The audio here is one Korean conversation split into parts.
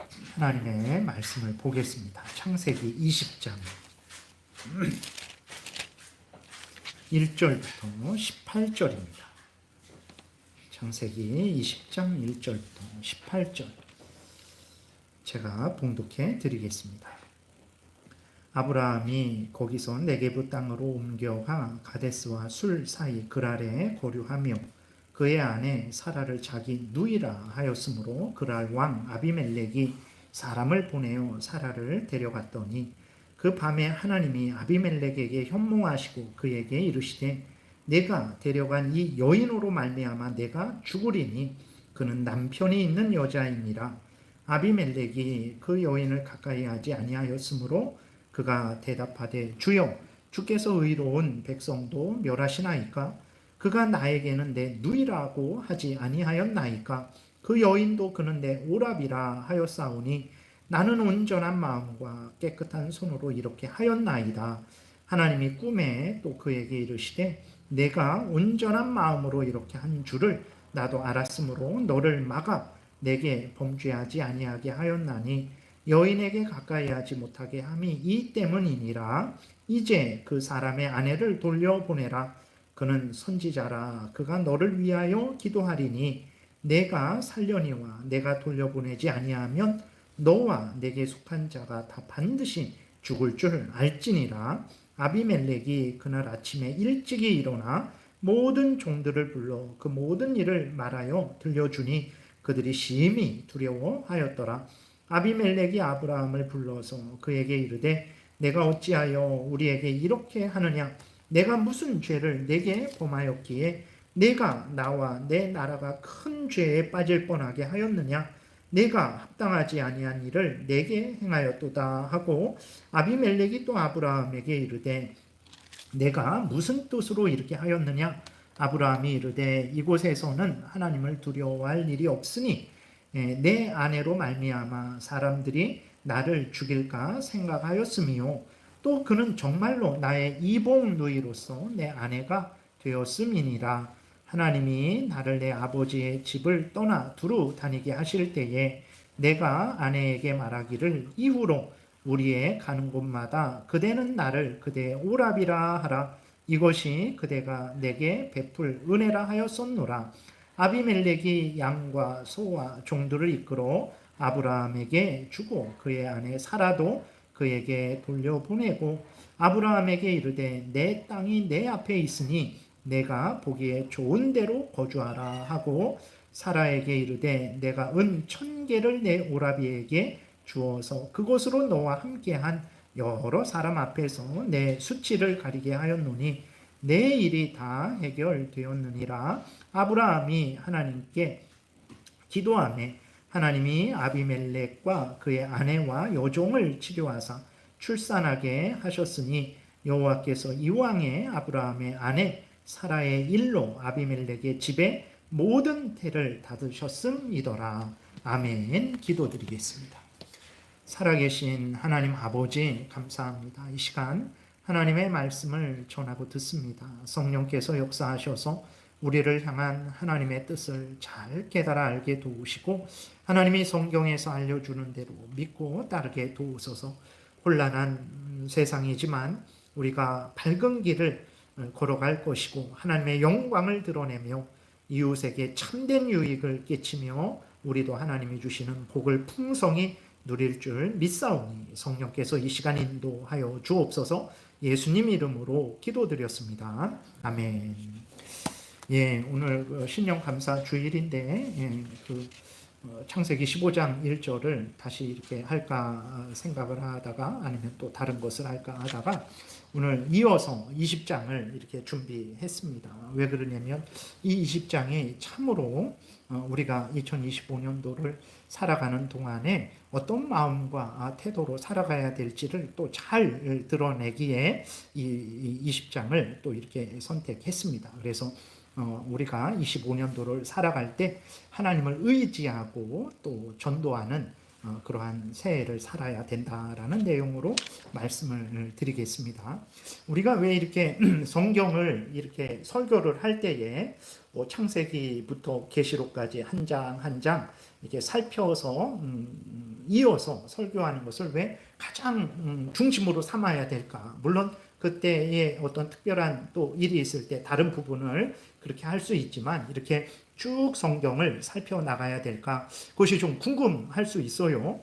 하나님의 말씀을 보겠습니다. 창세기 20장 1절부터 18절입니다. 창세기 20장 1절부터 18절 제가 봉독해 드리겠습니다. 아브라함이 거기서 네게부 땅으로 옮겨가 가데스와 술 사이 그랄에 거류하며 그의 아내 사라를 자기 누이라 하였으므로 그랄 왕 아비멜렉이 사람을 보내어 사라를 데려갔더니 그 밤에 하나님이 아비멜렉에게 현몽하시고 그에게 이르시되 내가 데려간 이 여인으로 말미암아 내가 죽으리니 그는 남편이 있는 여자이니라. 아비멜렉이 그 여인을 가까이 하지 아니하였으므로 그가 대답하되 주여 주께서 의로운 백성도 멸하시나이까? 그가 나에게는 내 누이라고 하지 아니하였나이까? 그 여인도 그는 내 오랍이라 하였사오니 나는 온전한 마음과 깨끗한 손으로 이렇게 하였나이다. 하나님이 꿈에 또 그에게 이르시되 내가 온전한 마음으로 이렇게 한 줄을 나도 알았으므로 너를 막아 내게 범죄하지 아니하게 하였나니 여인에게 가까이 하지 못하게 함이 이 때문이니라. 이제 그 사람의 아내를 돌려보내라. 그는 선지자라. 그가 너를 위하여 기도하리니 내가 살려니와 내가 돌려보내지 아니하면 너와 내게 속한 자가 다 반드시 죽을 줄 알지니라. 아비멜렉이 그날 아침에 일찍이 일어나 모든 종들을 불러 그 모든 일을 말하여 들려주니 그들이 심히 두려워하였더라. 아비멜렉이 아브라함을 불러서 그에게 이르되 내가 어찌하여 우리에게 이렇게 하느냐? 내가 무슨 죄를 내게 범하였기에 내가 나와 내 나라가 큰 죄에 빠질 뻔하게 하였느냐? 내가 합당하지 아니한 일을 내게 행하였도다 하고 아비멜렉이 또 아브라함에게 이르되 내가 무슨 뜻으로 이렇게 하였느냐? 아브라함이 이르되 이곳에서는 하나님을 두려워할 일이 없으니 내 아내로 말미암아 사람들이 나를 죽일까 생각하였음이요 또 그는 정말로 나의 이복 누이로서 내 아내가 되었음이니라. 하나님이 나를 내 아버지의 집을 떠나 두루 다니게 하실 때에 내가 아내에게 말하기를 이후로 우리의 가는 곳마다 그대는 나를 그대의 오랍이라 하라. 이것이 그대가 내게 베풀 은혜라 하였었노라. 아비멜렉이 양과 소와 종들을 이끌어 아브라함에게 주고 그의 아내 사라도 그에게 돌려보내고 아브라함에게 이르되 내 땅이 내 앞에 있으니 내가 보기에 좋은 데로 거주하라 하고 사라에게 이르되 내가 은 1000개를 내 오라비에게 주어서 그곳으로 너와 함께한 여러 사람 앞에서 내 수치를 가리게 하였노니 내 일이 다 해결되었느니라. 아브라함이 하나님께 기도하매 하나님이 아비멜렉과 그의 아내와 여종을 치료하사 출산하게 하셨으니 여호와께서 이왕에 아브라함의 아내 사라의 일로 아비멜렉의 집에 모든 태를 닫으셨음이더라. 아멘. 기도드리겠습니다. 살아계신 하나님 아버지 감사합니다. 이 시간 하나님의 말씀을 전하고 듣습니다. 성령께서 역사하셔서 우리를 향한 하나님의 뜻을 잘 깨달아 알게 도우시고 하나님이 성경에서 알려주는 대로 믿고 따르게 도우소서. 혼란한 세상이지만 우리가 밝은 길을 걸어갈 것이고 하나님의 영광을 드러내며 이웃에게 참된 유익을 끼치며 우리도 하나님이 주시는 복을 풍성히 누릴 줄 믿사오니 성령께서 이 시간 인도하여 주옵소서. 예수님 이름으로 기도드렸습니다. 아멘. 예, 오늘 신령 감사 주일인데 창세기 15장 1절을 다시 이렇게 할까 생각을 하다가 아니면 또 다른 것을 할까 하다가 오늘 이어서 20장을 이렇게 준비했습니다. 왜 그러냐면 이 20장이 참으로 우리가 2025년도를 살아가는 동안에 어떤 마음과 태도로 살아가야 될지를 또 잘 드러내기에 이 20장을 또 이렇게 선택했습니다. 그래서 우리가 25년도를 살아갈 때 하나님을 의지하고 또 전도하는 그러한 새해를 살아야 된다라는 내용으로 말씀을 드리겠습니다. 우리가 왜 이렇게 성경을 이렇게 설교를 할 때에 창세기부터 계시록까지 한 장 한 장 이렇게 살펴서 이어서 설교하는 것을 왜 가장 중심으로 삼아야 될까? 물론 그때에 어떤 특별한 또 일이 있을 때 다른 부분을 그렇게 할 수 있지만 이렇게 쭉 성경을 살펴나가야 될까? 그것이 좀 궁금할 수 있어요.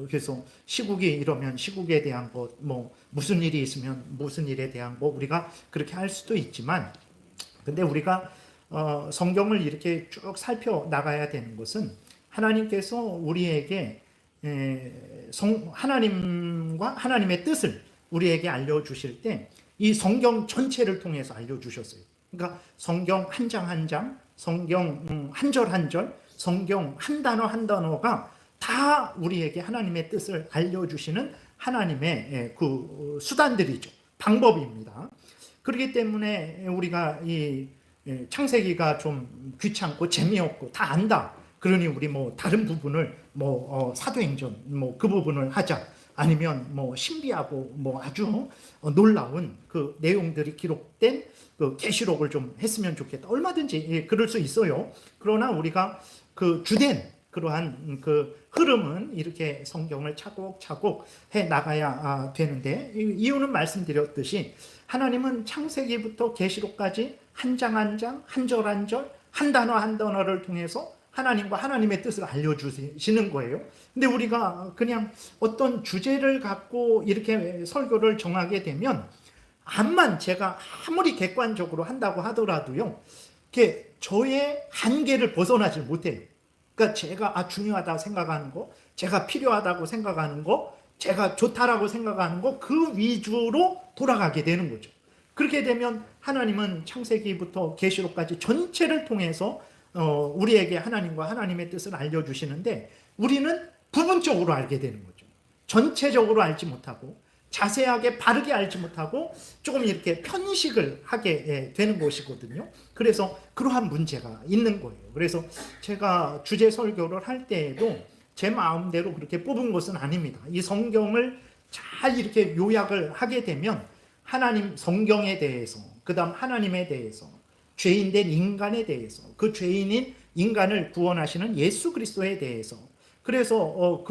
그래서 시국이 이러면 시국에 대한 것, 뭐 무슨 일이 있으면 무슨 일에 대한 것 우리가 그렇게 할 수도 있지만, 근데 우리가 성경을 이렇게 쭉 살펴나가야 되는 것은 하나님께서 우리에게 하나님과 하나님의 뜻을 우리에게 알려주실 때 이 성경 전체를 통해서 알려주셨어요. 그러니까 성경 한 장 한 장, 성경 한 절 한 절, 성경 한 단어 한 단어가 다 우리에게 하나님의 뜻을 알려주시는 하나님의 그 수단들이죠. 방법입니다. 그렇기 때문에 우리가 이 창세기가 좀 귀찮고 재미없고 다 안다. 그러니 우리 뭐 다른 부분을 사도행전 그 부분을 하자. 아니면 신비하고 아주 놀라운 그 내용들이 기록된 그 계시록을 좀 했으면 좋겠다. 얼마든지 그럴 수 있어요. 그러나 우리가 그 주된 그러한 그 흐름은 이렇게 성경을 차곡차곡 해 나가야 되는데, 이유는 말씀드렸듯이 하나님은 창세기부터 계시록까지 한 장 한 장, 한 절 한 절, 한 단어 한 단어를 통해서 하나님과 하나님의 뜻을 알려주시는 거예요. 근데 우리가 그냥 어떤 주제를 갖고 이렇게 설교를 정하게 되면 암만 제가 아무리 객관적으로 한다고 하더라도요, 이렇게 저의 한계를 벗어나질 못해요. 그러니까 제가 중요하다고 생각하는 거, 제가 필요하다고 생각하는 거, 제가 좋다라고 생각하는 거, 그 위주로 돌아가게 되는 거죠. 그렇게 되면 하나님은 창세기부터 계시록까지 전체를 통해서 우리에게 하나님과 하나님의 뜻을 알려주시는데 우리는 부분적으로 알게 되는 거죠. 전체적으로 알지 못하고 자세하게 바르게 알지 못하고 조금 이렇게 편식을 하게 되는 것이거든요. 그래서 그러한 문제가 있는 거예요. 그래서 제가 주제 설교를 할 때에도 제 마음대로 그렇게 뽑은 것은 아닙니다. 이 성경을 잘 이렇게 요약을 하게 되면 하나님 성경에 대해서, 그 다음 하나님에 대해서, 죄인된 인간에 대해서, 그 죄인인 인간을 구원하시는 예수 그리스도에 대해서, 그래서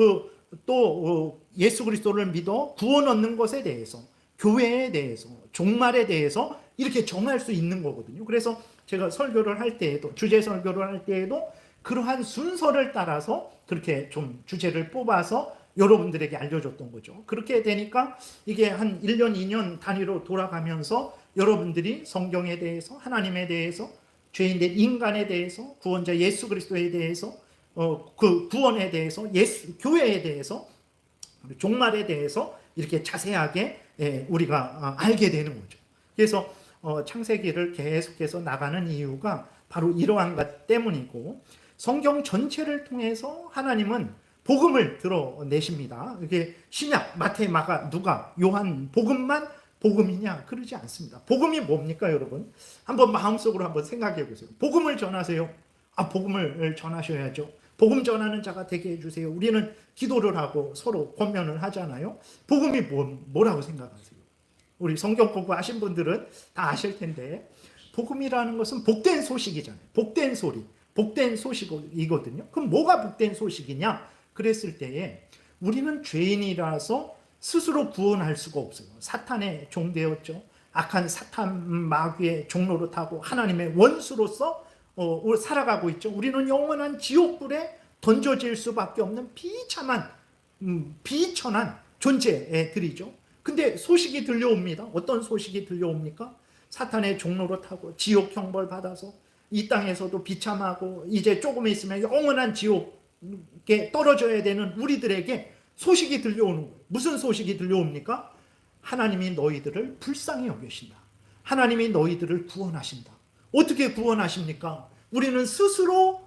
또 예수 그리스도를 믿어 구원 얻는 것에 대해서, 교회에 대해서, 종말에 대해서 이렇게 정할 수 있는 거거든요. 그래서 제가 설교를 할 때에도, 주제 설교를 할 때에도 그러한 순서를 따라서 그렇게 좀 주제를 뽑아서 여러분들에게 알려줬던 거죠. 그렇게 되니까 이게 한 1년, 2년 단위로 돌아가면서 여러분들이 성경에 대해서, 하나님에 대해서, 죄인된 인간에 대해서, 구원자 예수 그리스도에 대해서, 그 구원에 대해서, 교회에 대해서, 종말에 대해서 이렇게 자세하게 우리가 알게 되는 거죠. 그래서 창세기를 계속해서 나가는 이유가 바로 이러한 것 때문이고, 성경 전체를 통해서 하나님은 복음을 드러내십니다. 이게 신약, 마태, 마가, 누가, 요한 복음만 복음이냐? 그러지 않습니다. 복음이 뭡니까, 여러분? 한번 마음속으로 한번 생각해 보세요. 복음을 전하세요. 복음을 전하셔야죠. 복음 전하는 자가 되게 해주세요. 우리는 기도를 하고 서로 권면을 하잖아요. 복음이 뭐라고 생각하세요? 우리 성경 공부하신 분들은 다 아실 텐데, 복음이라는 것은 복된 소식이잖아요. 복된 소리, 복된 소식이거든요. 그럼 뭐가 복된 소식이냐? 그랬을 때에 우리는 죄인이라서 스스로 구원할 수가 없어요. 사탄의 종되었죠. 악한 사탄 마귀의 종로로 타고 하나님의 원수로서 살아가고 있죠. 우리는 영원한 지옥불에 던져질 수밖에 없는 비참한 비천한 존재들이죠. 근데 소식이 들려옵니다. 어떤 소식이 들려옵니까? 사탄의 종로로 타고 지옥 형벌 받아서 이 땅에서도 비참하고 이제 조금 있으면 영원한 지옥에 떨어져야 되는 우리들에게 소식이 들려오는 거예요. 무슨 소식이 들려옵니까? 하나님이 너희들을 불쌍히 여기신다. 하나님이 너희들을 구원하신다. 어떻게 구원하십니까? 우리는 스스로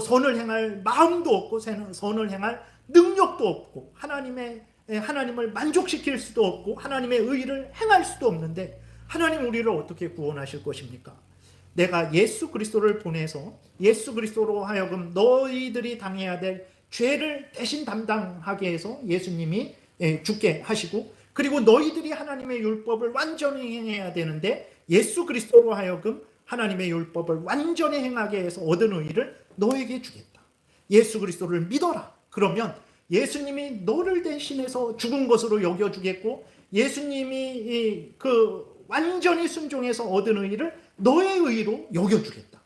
선을 행할 마음도 없고 선을 행할 능력도 없고 하나님을 만족시킬 수도 없고 하나님의 의를 행할 수도 없는데 하나님 우리를 어떻게 구원하실 것입니까? 내가 예수 그리스도를 보내서 예수 그리스도로 하여금 너희들이 당해야 될 죄를 대신 담당하게 해서 예수님이 죽게 하시고, 그리고 너희들이 하나님의 율법을 완전히 행해야 되는데 예수 그리스도로 하여금 하나님의 율법을 완전히 행하게 해서 얻은 의를 너에게 주겠다. 예수 그리스도를 믿어라. 그러면 예수님이 너를 대신해서 죽은 것으로 여겨주겠고, 예수님이 그 완전히 순종해서 얻은 의를 너의 의로 여겨주겠다.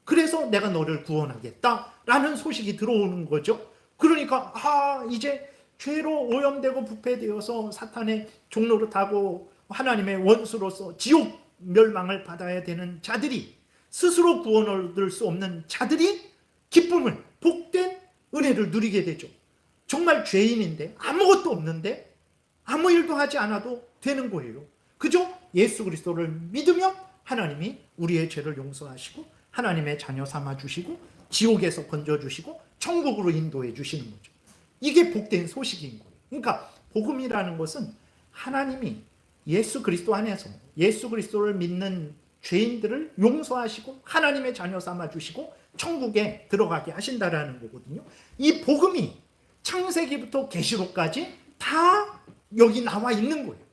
그래서 내가 너를 구원하겠다라는 소식이 들어오는 거죠. 그러니까 이제 죄로 오염되고 부패되어서 사탄의 종로를 타고 하나님의 원수로서 지옥 멸망을 받아야 되는 자들이, 스스로 구원을 얻을 수 없는 자들이 기쁨을, 복된 은혜를 누리게 되죠. 정말 죄인인데, 아무것도 없는데 아무 일도 하지 않아도 되는 거예요. 그죠? 예수 그리스도를 믿으면 하나님이 우리의 죄를 용서하시고 하나님의 자녀 삼아주시고 지옥에서 건져주시고 천국으로 인도해 주시는 거죠. 이게 복된 소식인 거예요. 그러니까 복음이라는 것은 하나님이 예수 그리스도 안에서 예수 그리스도를 믿는 죄인들을 용서하시고 하나님의 자녀 삼아주시고 천국에 들어가게 하신다라는 거거든요. 이 복음이 창세기부터 계시록까지 다 여기 나와 있는 거예요.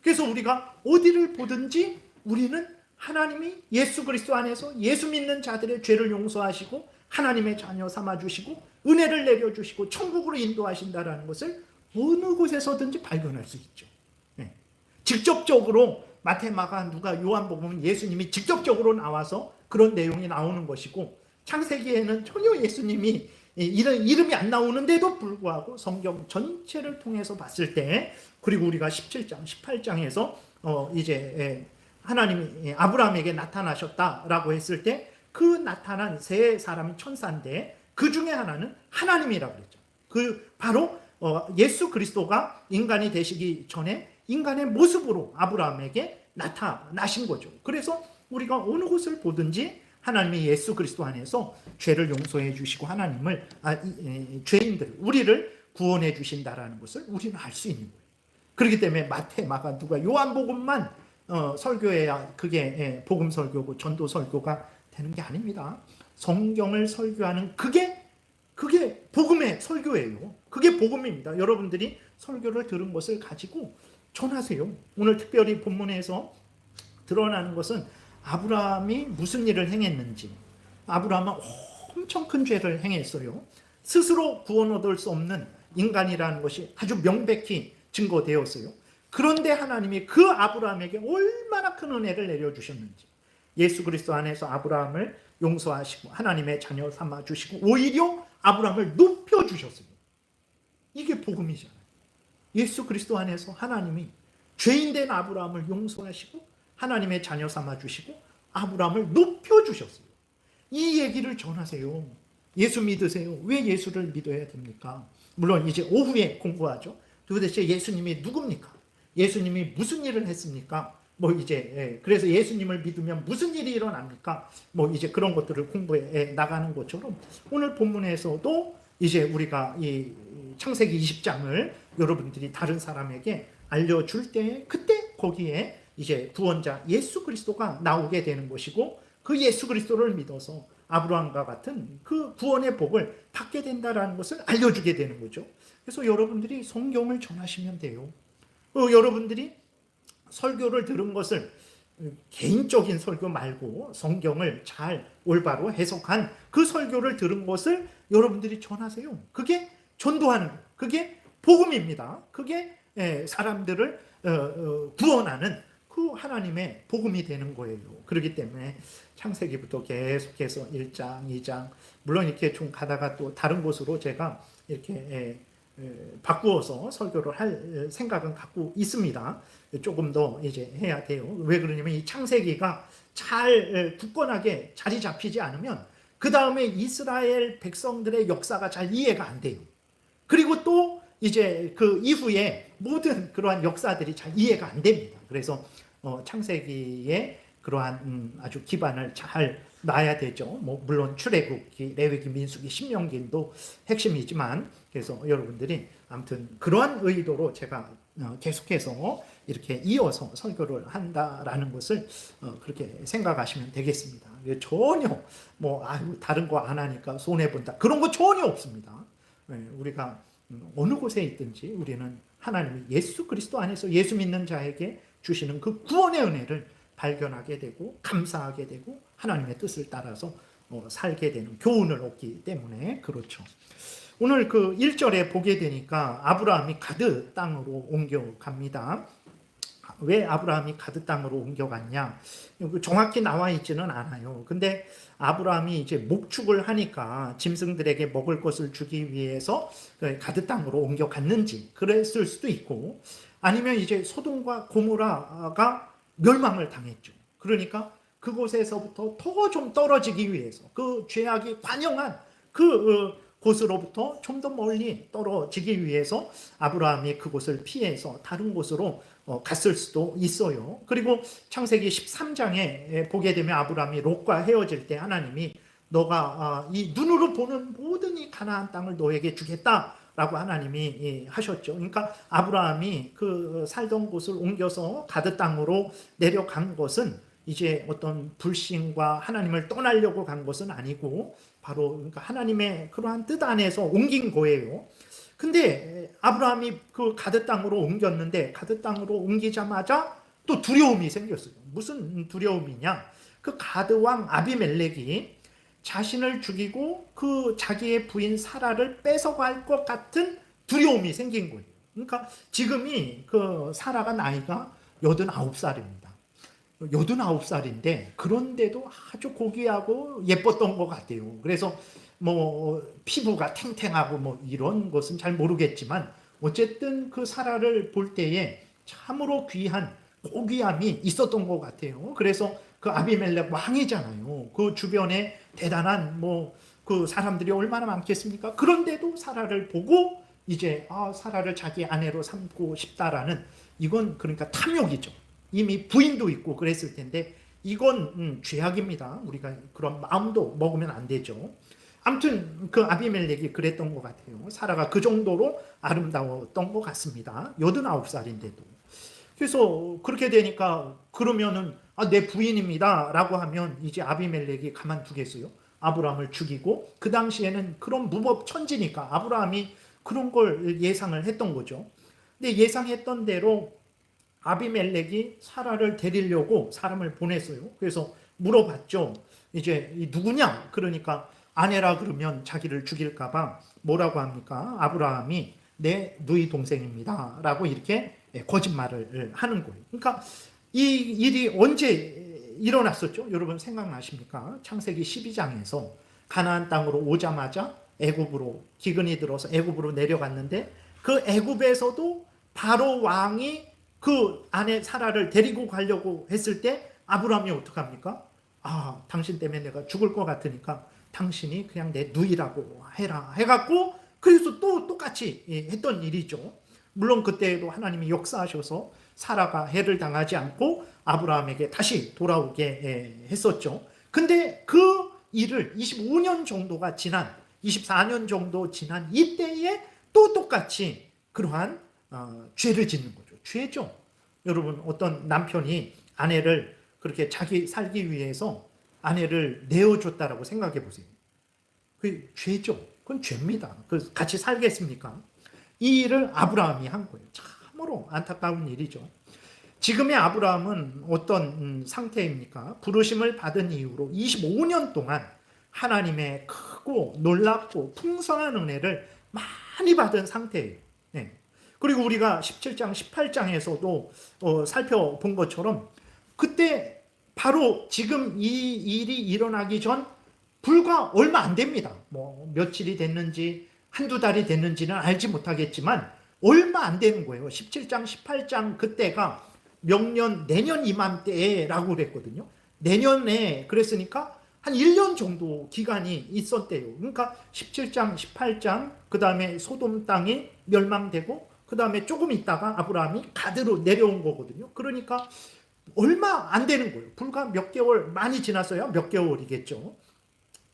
그래서 우리가 어디를 보든지 우리는 하나님이 예수 그리스도 안에서 예수 믿는 자들의 죄를 용서하시고 하나님의 자녀 삼아주시고 은혜를 내려주시고 천국으로 인도하신다는 것을 어느 곳에서든지 발견할 수 있죠. 직접적으로 마태, 마가, 누가, 요한복음은 예수님이 직접적으로 나와서 그런 내용이 나오는 것이고, 창세기에는 전혀 예수님이 이름이 안 나오는데도 불구하고 성경 전체를 통해서 봤을 때, 그리고 우리가 17장, 18장에서 이제 하나님이 아브라함에게 나타나셨다라고 했을 때 그 나타난 세 사람이 천사인데 그 중에 하나는 하나님이라고 그랬죠. 그 바로 예수 그리스도가 인간이 되시기 전에 인간의 모습으로 아브라함에게 나타나신 거죠. 그래서 우리가 어느 곳을 보든지 하나님이 예수 그리스도 안에서 죄를 용서해 주시고 하나님을 죄인들 우리를 구원해 주신다라는 것을 우리는 알 수 있는 거예요. 그렇기 때문에 마태, 마가, 누가, 요한복음만 설교해야 그게 복음 설교고 전도 설교가 되는 게 아닙니다. 성경을 설교하는 그게 복음의 설교예요. 그게 복음입니다. 여러분들이 설교를 들은 것을 가지고 전하세요. 오늘 특별히 본문에서 드러나는 것은 아브라함이 무슨 일을 행했는지. 아브라함은 엄청 큰 죄를 행했어요. 스스로 구원 얻을 수 없는 인간이라는 것이 아주 명백히 증거되었어요. 그런데 하나님이 그 아브라함에게 얼마나 큰 은혜를 내려주셨는지, 예수 그리스도 안에서 아브라함을 용서하시고 하나님의 자녀 삼아주시고 오히려 아브라함을 높여주셨어요. 이게 복음이잖아요. 예수 그리스도 안에서 하나님이 죄인된 아브라함을 용서하시고 하나님의 자녀 삼아주시고 아브라함을 높여주셨어요. 이 얘기를 전하세요. 예수 믿으세요. 왜 예수를 믿어야 됩니까? 물론 이제 오후에 공부하죠. 도대체 예수님이 누굽니까? 예수님이 무슨 일을 했습니까? 그래서 예수님을 믿으면 무슨 일이 일어납니까? 이제 그런 것들을 공부해 나가는 것처럼 오늘 본문에서도 이제 우리가 이 창세기 20장을 여러분들이 다른 사람에게 알려줄 때 그때 거기에 이제 구원자 예수 그리스도가 나오게 되는 것이고 그 예수 그리스도를 믿어서 아브라함과 같은 그 구원의 복을 받게 된다라는 것을 알려주게 되는 거죠. 그래서 여러분들이 성경을 전하시면 돼요. 여러분들이 설교를 들은 것을 개인적인 설교 말고 성경을 잘 올바로 해석한 그 설교를 들은 것을 여러분들이 전하세요. 그게 전도하는 거, 그게 복음입니다. 그게 사람들을 구원하는 그 하나님의 복음이 되는 거예요. 그렇기 때문에 창세기부터 계속해서 1장, 2장 물론 이렇게 좀 가다가 또 다른 곳으로 제가 이렇게 바꾸어서 설교를 할 생각은 갖고 있습니다. 조금 더 이제 해야 돼요. 왜 그러냐면 이 창세기가 잘 굳건하게 자리 잡히지 않으면 그 다음에 이스라엘 백성들의 역사가 잘 이해가 안 돼요. 그리고 또 이제 그 이후에 모든 그러한 역사들이 잘 이해가 안 됩니다. 그래서 창세기에 그러한 아주 기반을 잘 놔야 되죠. 물론 출애굽기, 레위기, 민수기, 신명기도 핵심이지만 그래서 여러분들이 아무튼 그러한 의도로 제가 계속해서 이렇게 이어서 설교를 한다라는 것을 그렇게 생각하시면 되겠습니다. 전혀 다른 거 안 하니까 손해 본다 그런 거 전혀 없습니다. 우리가 어느 곳에 있든지 우리는 하나님이 예수 그리스도 안에서 예수 믿는 자에게 주시는 그 구원의 은혜를 발견하게 되고 감사하게 되고 하나님의 뜻을 따라서 살게 되는 교훈을 얻기 때문에 그렇죠. 오늘 그 1절에 보게 되니까 아브라함이 가드 땅으로 옮겨갑니다. 왜 아브라함이 가드 땅으로 옮겨갔냐? 정확히 나와 있지는 않아요. 근데 아브라함이 이제 목축을 하니까 짐승들에게 먹을 것을 주기 위해서 가드 땅으로 옮겨갔는지 그랬을 수도 있고, 아니면 이제 소돔과 고모라가 멸망을 당했죠. 그러니까 그곳에서부터 더 좀 떨어지기 위해서, 그 죄악이 관영한 그 곳으로부터 좀 더 멀리 떨어지기 위해서 아브라함이 그곳을 피해서 다른 곳으로 갔을 수도 있어요. 그리고 창세기 13장에 보게 되면 아브라함이 롯과 헤어질 때 하나님이 너가 이 눈으로 보는 모든 이 가나안 땅을 너에게 주겠다라고 하나님이 하셨죠. 그러니까 아브라함이 그 살던 곳을 옮겨서 가드 땅으로 내려간 것은 이제 어떤 불신과 하나님을 떠나려고 간 것은 아니고 바로 그러니까 하나님의 그러한 뜻 안에서 옮긴 거예요. 근데 아브라함이 그 가드 땅으로 옮겼는데 가드 땅으로 옮기자마자 또 두려움이 생겼어요. 무슨 두려움이냐? 그 가드 왕 아비멜렉이 자신을 죽이고 그 자기의 부인 사라를 뺏어갈 것 같은 두려움이 생긴 거예요. 그러니까 지금이 그 사라가 나이가 89살입니다. 89살인데 그런데도 아주 고귀하고 예뻤던 것 같아요. 그래서 뭐 피부가 탱탱하고 뭐 이런 것은 잘 모르겠지만 어쨌든 그 사라를 볼 때에 참으로 귀한 고귀함이 있었던 것 같아요. 그래서 그 아비멜렉 왕이잖아요. 그 주변에 대단한 뭐 그 사람들이 얼마나 많겠습니까? 그런데도 사라를 보고 이제 사라를 자기 아내로 삼고 싶다라는, 이건 그러니까 탐욕이죠. 이미 부인도 있고 그랬을 텐데 이건 죄악입니다. 우리가 그런 마음도 먹으면 안 되죠. 아무튼 그 아비멜렉이 그랬던 것 같아요. 사라가 그 정도로 아름다웠던 것 같습니다. 89살인데도. 그래서 그렇게 되니까 그러면은 내 부인입니다 라고 하면 이제 아비멜렉이 가만두겠어요? 아브라함을 죽이고, 그 당시에는 그런 무법천지니까 아브라함이 그런 걸 예상을 했던 거죠. 근데 예상했던 대로 아비멜렉이 사라를 데리려고 사람을 보냈어요. 그래서 물어봤죠. 이제 누구냐? 그러니까 아내라 그러면 자기를 죽일까봐 뭐라고 합니까? 아브라함이 내 누이 동생입니다 라고 이렇게 거짓말을 하는 거예요. 그러니까 이 일이 언제 일어났었죠? 여러분 생각나십니까? 창세기 12장에서 가나안 땅으로 오자마자 애굽으로 기근이 들어서 애굽으로 내려갔는데 그 애굽에서도 바로 왕이 그 아내 사라를 데리고 가려고 했을 때 아브라함이 어떡합니까? 당신 때문에 내가 죽을 것 같으니까 당신이 그냥 내 누이라고 해라 해갖고, 그래서 또 똑같이 했던 일이죠. 물론 그때에도 하나님이 역사하셔서 사라가 해를 당하지 않고 아브라함에게 다시 돌아오게 했었죠. 근데 그 일을 25년 정도가 지난, 24년 정도 지난 이때에 또 똑같이 그러한 죄를 짓는 거죠. 죄죠. 여러분, 어떤 남편이 아내를 그렇게 자기 살기 위해서 아내를 내어줬다라고 생각해 보세요. 그 죄죠. 그건 죄입니다. 그 같이 살겠습니까? 이 일을 아브라함이 한 거예요. 참으로 안타까운 일이죠. 지금의 아브라함은 어떤 상태입니까? 부르심을 받은 이후로 25년 동안 하나님의 크고 놀랍고 풍성한 은혜를 많이 받은 상태예요. 네. 그리고 우리가 17장, 18장에서도 살펴본 것처럼 그때 바로 지금 이 일이 일어나기 전 불과 얼마 안 됩니다. 뭐 며칠이 됐는지 한두 달이 됐는지는 알지 못하겠지만 얼마 안 되는 거예요. 17장, 18장 그때가 명년 내년 이맘때라고 그랬거든요. 내년에 그랬으니까 한 1년 정도 기간이 있었대요. 그러니까 17장, 18장 그 다음에 소돔 땅이 멸망되고 그 다음에 조금 있다가 아브라함이 가드로 내려온 거거든요. 그러니까 얼마 안 되는 거예요. 불과 몇 개월, 많이 지났어야 몇 개월이겠죠.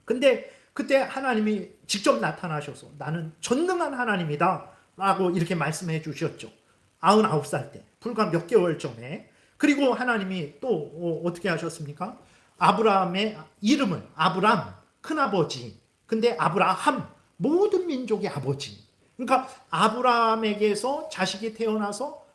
근데 그때 하나님이 직접 나타나셔서 나는 전능한 하나님이다 라고 이렇게 말씀해 주셨죠. 99살 때, 불과 몇 개월 전에. 그리고 하나님이 또 어떻게 하셨습니까? 아브라함의 이름을 아브람, 큰아버지, 근데 아브라함, 모든 민족의 아버지. 그러니까 아브라함에게서 자식이 태어나서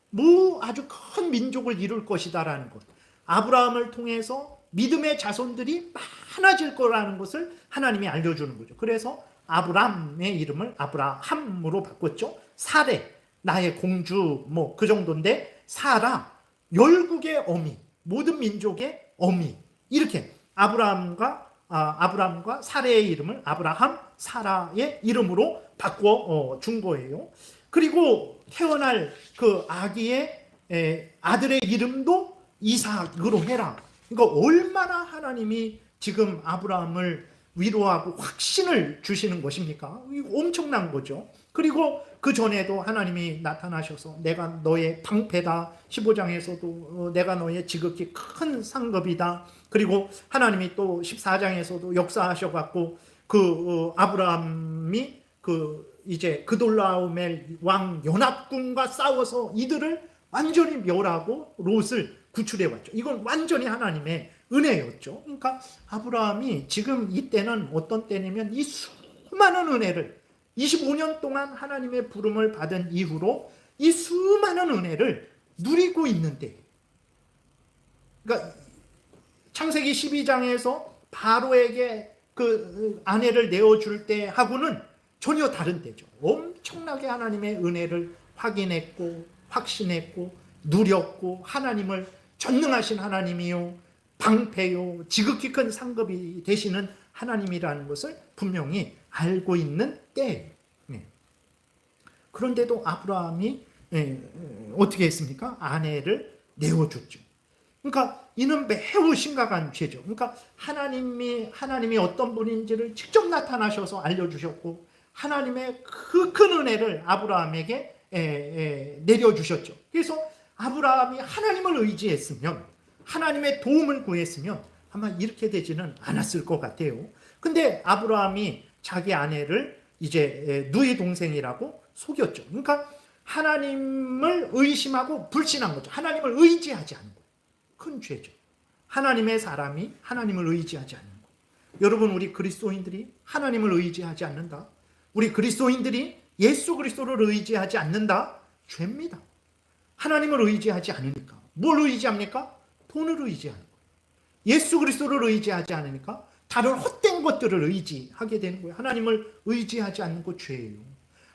아주 큰 민족을 이룰 것이다라는 것. 아브라함을 통해서 믿음의 자손들이 많아질 거라는 것을 하나님이 알려주는 거죠. 그래서 아브람의 이름을 아브라함으로 바꿨죠. 사레, 나의 공주, 뭐 그 정도인데, 사라, 열국의 어미, 모든 민족의 어미, 이렇게 아브람과 사레의 이름을 아브라함, 사라의 이름으로 바꿔 준 거예요. 그리고 태어날 그 아기의 아들의 이름도 이삭으로 해라. 그러니까 얼마나 하나님이 지금 아브라함을 위로하고 확신을 주시는 것입니까? 엄청난 거죠. 그리고 그 전에도 하나님이 나타나셔서 내가 너의 방패다. 15장에서도 내가 너의 지극히 큰 상급이다. 그리고 하나님이 또 14장에서도 역사하셔갖고 그 아브라함이 그 이제 그돌라오멜 왕 연합군과 싸워서 이들을 완전히 멸하고 롯을 구출해 왔죠. 이건 완전히 하나님의 은혜였죠. 그러니까 아브라함이 지금 이때는 어떤 때냐면 이 수많은 은혜를 25년 동안 하나님의 부름을 받은 이후로 이 수많은 은혜를 누리고 있는데, 그러니까 창세기 12장에서 바로에게 그 아내를 내어줄 때 하고는 전혀 다른 때죠. 엄청나게 하나님의 은혜를 확인했고 확신했고 누렸고, 하나님을 전능하신 하나님이요 방패요 지극히 큰 상급이 되시는 하나님이라는 것을 분명히 알고 있는 때예요. 그런데도 아브라함이 어떻게 했습니까? 아내를 내어줬죠. 그러니까 이는 매우 심각한 죄죠. 그러니까 하나님이 어떤 분인지를 직접 나타나셔서 알려주셨고, 하나님의 그 큰 은혜를 아브라함에게 내려주셨죠. 그래서 아브라함이 하나님을 의지했으면, 하나님의 도움을 구했으면 아마 이렇게 되지는 않았을 것 같아요. 근데 아브라함이 자기 아내를 이제 누이 동생이라고 속였죠. 그러니까 하나님을 의심하고 불신한 거죠. 하나님을 의지하지 않는 거. 큰 죄죠. 하나님의 사람이 하나님을 의지하지 않는 거. 여러분, 우리 그리스도인들이 하나님을 의지하지 않는다. 우리 그리스도인들이 예수 그리스도를 의지하지 않는다. 죄입니다. 하나님을 의지하지 않으니까. 뭘 의지합니까? 돈을 의지하는 거예요. 예수 그리스도를 의지하지 않으니까 다른 헛된 것들을 의지하게 되는 거예요. 하나님을 의지하지 않는 거 죄예요.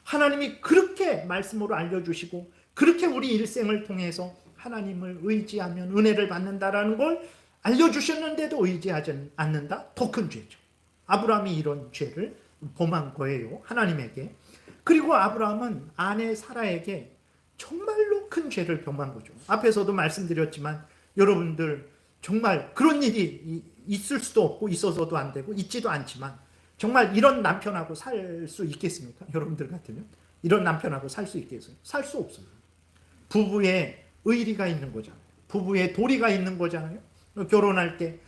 하나님이 그렇게 말씀으로 알려주시고 그렇게 우리 일생을 통해서 하나님을 의지하면 은혜를 받는다라는 걸 알려주셨는데도 의지하지 않는다? 더 큰 죄죠. 아브라함이 이런 죄를 범한 거예요. 하나님에게. 그리고 아브라함은 아내 사라에게 정말로 큰 죄를 범한 거죠. 앞에서도 말씀드렸지만 여러분들 정말 그런 일이 있을 수도 없고 있어서도 안 되고 있지도 않지만 정말 이런 남편하고 살 수 있겠습니까? 여러분들 같으면 이런 남편하고 살 수 있겠어요? 살 수 없어요. 부부의 의리가 있는 거잖아요. 부부의 도리가 있는 거잖아요. 결혼할 때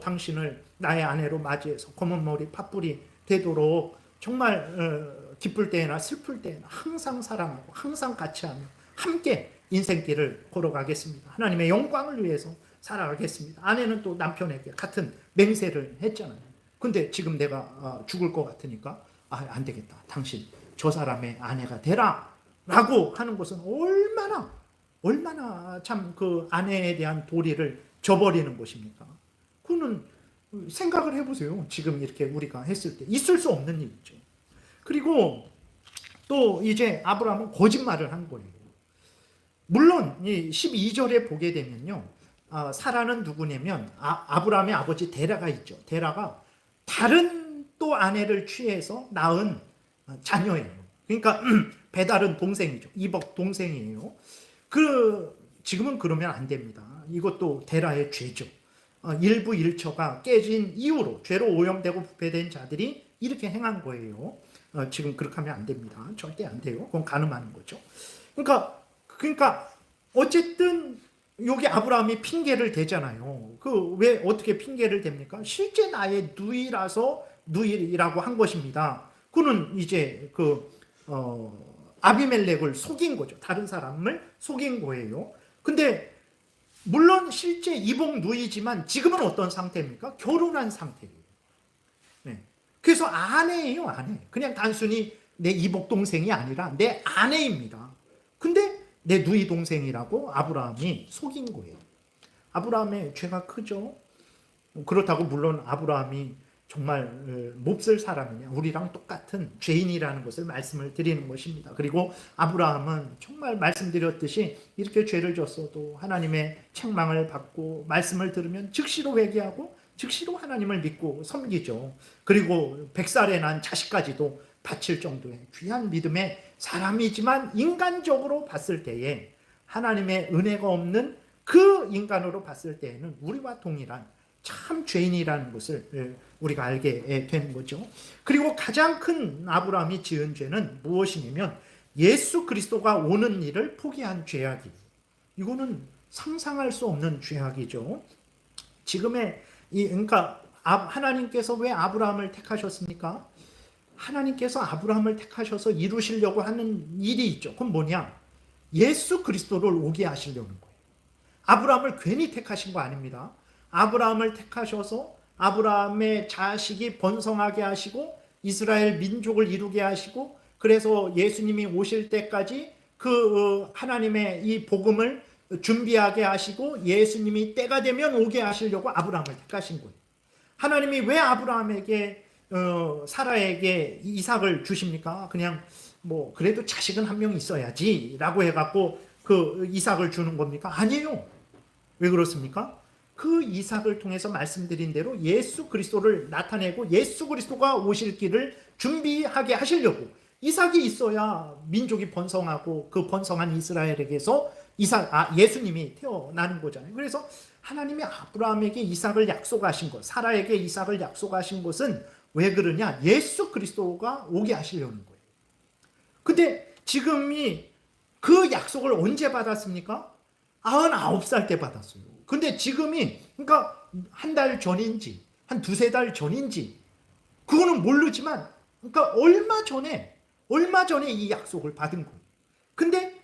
당신을 나의 아내로 맞이해서 검은 머리 팥불이 되도록 정말 기쁠 때나 슬플 때나 항상 사랑하고 항상 같이 하며 함께 인생길을 걸어가겠습니다. 하나님의 영광을 위해서 살아가겠습니다. 아내는 또 남편에게 같은 맹세를 했잖아요. 근데 지금 내가 죽을 것 같으니까 안 되겠다. 당신 저 사람의 아내가 되라 라고 하는 것은 얼마나 참 그 아내에 대한 도리를 저버리는 것입니까? 그거는 생각을 해보세요. 지금 이렇게 우리가 했을 때 있을 수 없는 일이죠. 그리고 또 이제 아브라함은 거짓말을 한 거예요. 물론 이 12절에 보게 되면요, 사라는 누구냐면 아브라함의 아버지 데라가 있죠. 데라가 다른 또 아내를 취해서 낳은 자녀예요. 그러니까 배다른 동생이죠. 이복 동생이에요. 지금은 그러면 안 됩니다. 이것도 데라의 죄죠. 일부 일처가 깨진 이후로 죄로 오염되고 부패된 자들이 이렇게 행한 거예요. 지금 그렇게 하면 안 됩니다. 절대 안 돼요. 그건 간음하는 거죠. 그러니까 어쨌든 여기 아브라함이 핑계를 대잖아요. 왜 어떻게 핑계를 댑니까? 실제 나의 누이라고 한 것입니다. 그는 이제 아비멜렉을 속인 거죠. 다른 사람을 속인 거예요. 근데 물론 실제 이복 누이지만 지금은 어떤 상태입니까? 결혼한 상태예요. 네. 그래서 아내예요, 아내. 그냥 단순히 내 이복 동생이 아니라 내 아내입니다. 근데 내 누이 동생이라고 아브라함이 속인 거예요. 아브라함의 죄가 크죠. 그렇다고 물론 아브라함이 정말 몹쓸 사람이냐, 우리랑 똑같은 죄인이라는 것을 말씀을 드리는 것입니다. 그리고 아브라함은 정말 말씀드렸듯이 이렇게 죄를 졌어도 하나님의 책망을 받고 말씀을 들으면 즉시로 회개하고 즉시로 하나님을 믿고 섬기죠. 그리고 100살에 난 자식까지도 바칠 정도의 귀한 믿음의 사람이지만 인간적으로 봤을 때에 하나님의 은혜가 없는 그 인간으로 봤을 때에는 우리와 동일한 참 죄인이라는 것을 우리가 알게 되는 거죠. 그리고 가장 큰 아브라함이 지은 죄는 무엇이냐면 예수 그리스도가 오는 일을 포기한 죄악이에요. 이거는 상상할 수 없는 죄악이죠. 지금의 그러니까 하나님께서 왜 아브라함을 택하셨습니까? 하나님께서 아브라함을 택하셔서 이루시려고 하는 일이 있죠. 그건 뭐냐? 예수 그리스도를 오게 하시려는 거예요. 아브라함을 괜히 택하신 거 아닙니다. 아브라함을 택하셔서 아브라함의 자식이 번성하게 하시고 이스라엘 민족을 이루게 하시고 그래서 예수님이 오실 때까지 그 하나님의 이 복음을 준비하게 하시고 예수님이 때가 되면 오게 하시려고 아브라함을 택하신 거예요. 하나님이 왜 아브라함에게 사라에게 이삭을 주십니까? 그냥 뭐 그래도 자식은 한 명 있어야지 라고 해갖고 그 이삭을 주는 겁니까? 아니에요. 왜 그렇습니까? 그 이삭을 통해서 말씀드린 대로 예수 그리스도를 나타내고 예수 그리스도가 오실 길을 준비하게 하시려고 이삭이 있어야 민족이 번성하고 그 번성한 이스라엘에게서 예수님이 태어나는 거잖아요. 그래서 하나님이 아브라함에게 이삭을 약속하신 것, 사라에게 이삭을 약속하신 것은 왜 그러냐? 예수 그리스도가 오게 하시려는 거예요. 근데 지금이 그 약속을 언제 받았습니까? 99살 때 받았어요. 근데 지금이 그러니까 한 달 전인지 한 두세 달 전인지 그거는 모르지만 그러니까 얼마 전에 이 약속을 받은 거예요. 근데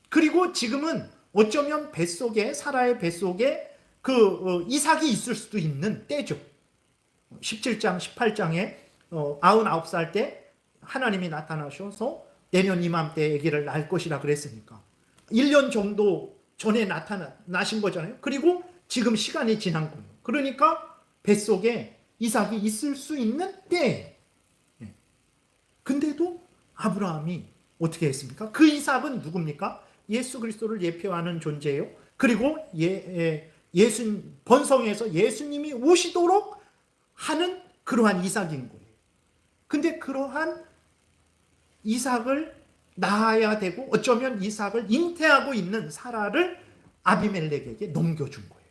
그리고 지금은 어쩌면 뱃속에 사라의 뱃속에 그 이삭이 있을 수도 있는 때죠. 17장 18장에 99살 때 하나님이 나타나셔서 내년 이맘때 아기를 낳을 것이라 그랬으니까 1년 정도 전에 나신 거잖아요. 그리고 지금 시간이 지난 거예요. 그러니까 뱃속에 이삭이 있을 수 있는 때예요. 근데도 아브라함이 어떻게 했습니까? 그 이삭은 누굽니까? 예수 그리스도를 예표하는 존재예요. 그리고 번성에서 예수님이 오시도록 하는 그러한 이삭인 거예요. 근데 그러한 이삭을 낳아야 되고 어쩌면 이삭을 잉태하고 있는 사라를 아비멜렉에게 넘겨준 거예요.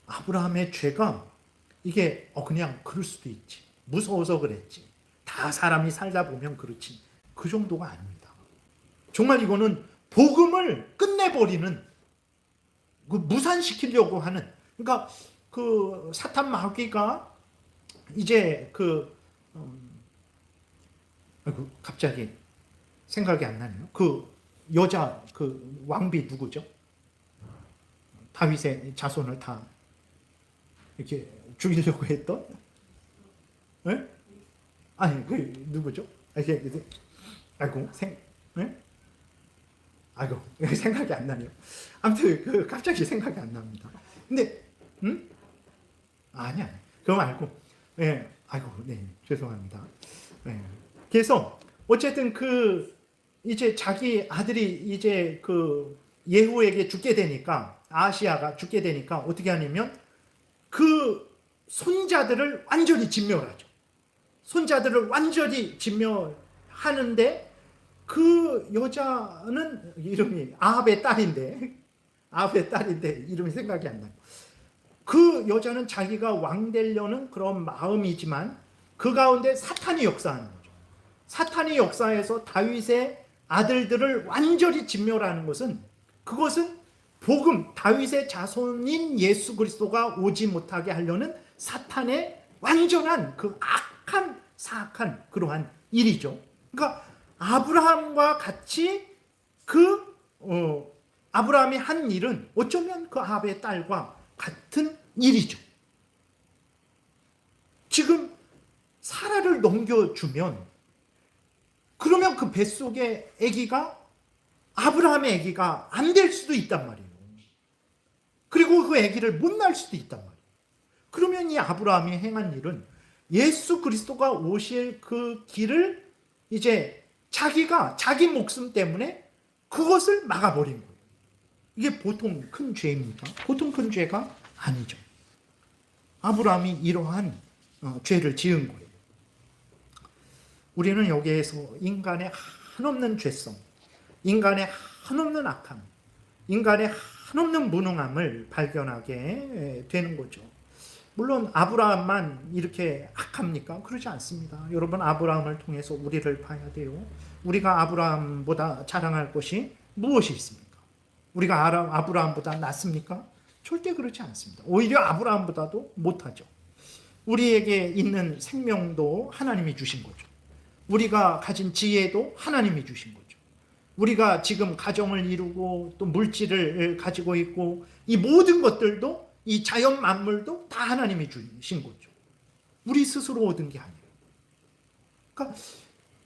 아브라함의 죄가 이게 그냥 그럴 수도 있지. 무서워서 그랬지. 다 사람이 살다 보면 그렇지. 그 정도가 아닙니다. 정말 이거는 복음을 끝내버리는 그 무산시키려고 하는 그러니까 그 사탄 마귀가 이제 갑자기 생각이 안 나네요. 그 여자 그 왕비 누구죠? 다윗의 자손을 다 이렇게 죽이려고 했던? 네? 아니 그 누구죠? 아이고 아이고 생각이 안 나네요. 아무튼 갑자기 생각이 안 납니다. 근데 아니야. 그거 말고 아이고 죄송합니다. 그래서 어쨌든 이제 자기 아들이 이제 예후에게 죽게 되니까 아하시야가 죽게 되니까 어떻게 하냐면 그 손자들을 완전히 진멸하죠. 손자들을 완전히 진멸하는데 그 여자는 이름이 아합의 딸인데 이름이 생각이 안 나요. 그 여자는 자기가 왕 되려는 그런 마음이지만 그 가운데 사탄이 역사하는 거죠. 사탄이 역사해서 다윗의 아들들을 완전히 진멸하는 것은 그것은 복음, 다윗의 자손인 예수 그리스도가 오지 못하게 하려는 사탄의 완전한 그 악한 사악한 그러한 일이죠. 그러니까 아브라함과 같이 아브라함이 한 일은 어쩌면 그 아합의 딸과 같은 일이죠. 지금 사라를 넘겨주면 그러면 그 뱃속의 아기가 아브라함의 아기가 안 될 수도 있단 말이에요. 그리고 그 아기를 못 낳을 수도 있단 말이에요. 그러면 이 아브라함이 행한 일은 예수 그리스도가 오실 그 길을 이제 자기가 자기 목숨 때문에 그것을 막아버린 거예요. 이게 보통 큰 죄입니까? 보통 큰 죄가 아니죠. 아브라함이 이러한 죄를 지은 거예요. 우리는 여기에서 인간의 한없는 죄성, 인간의 한없는 악함, 인간의 한없는 무능함을 발견하게 되는 거죠. 물론 아브라함만 이렇게 악합니까? 그러지 않습니다. 여러분, 아브라함을 통해서 우리를 봐야 돼요. 우리가 아브라함보다 자랑할 것이 무엇이 있습니까? 우리가 아브라함보다 낫습니까? 절대 그렇지 않습니다. 오히려 아브라함보다도 못하죠. 우리에게 있는 생명도 하나님이 주신 거죠. 우리가 가진 지혜도 하나님이 주신 거죠. 우리가 지금 가정을 이루고 또 물질을 가지고 있고 이 모든 것들도 이 자연 만물도 다 하나님이 주신 거죠. 우리 스스로 얻은 게 아니에요. 그러니까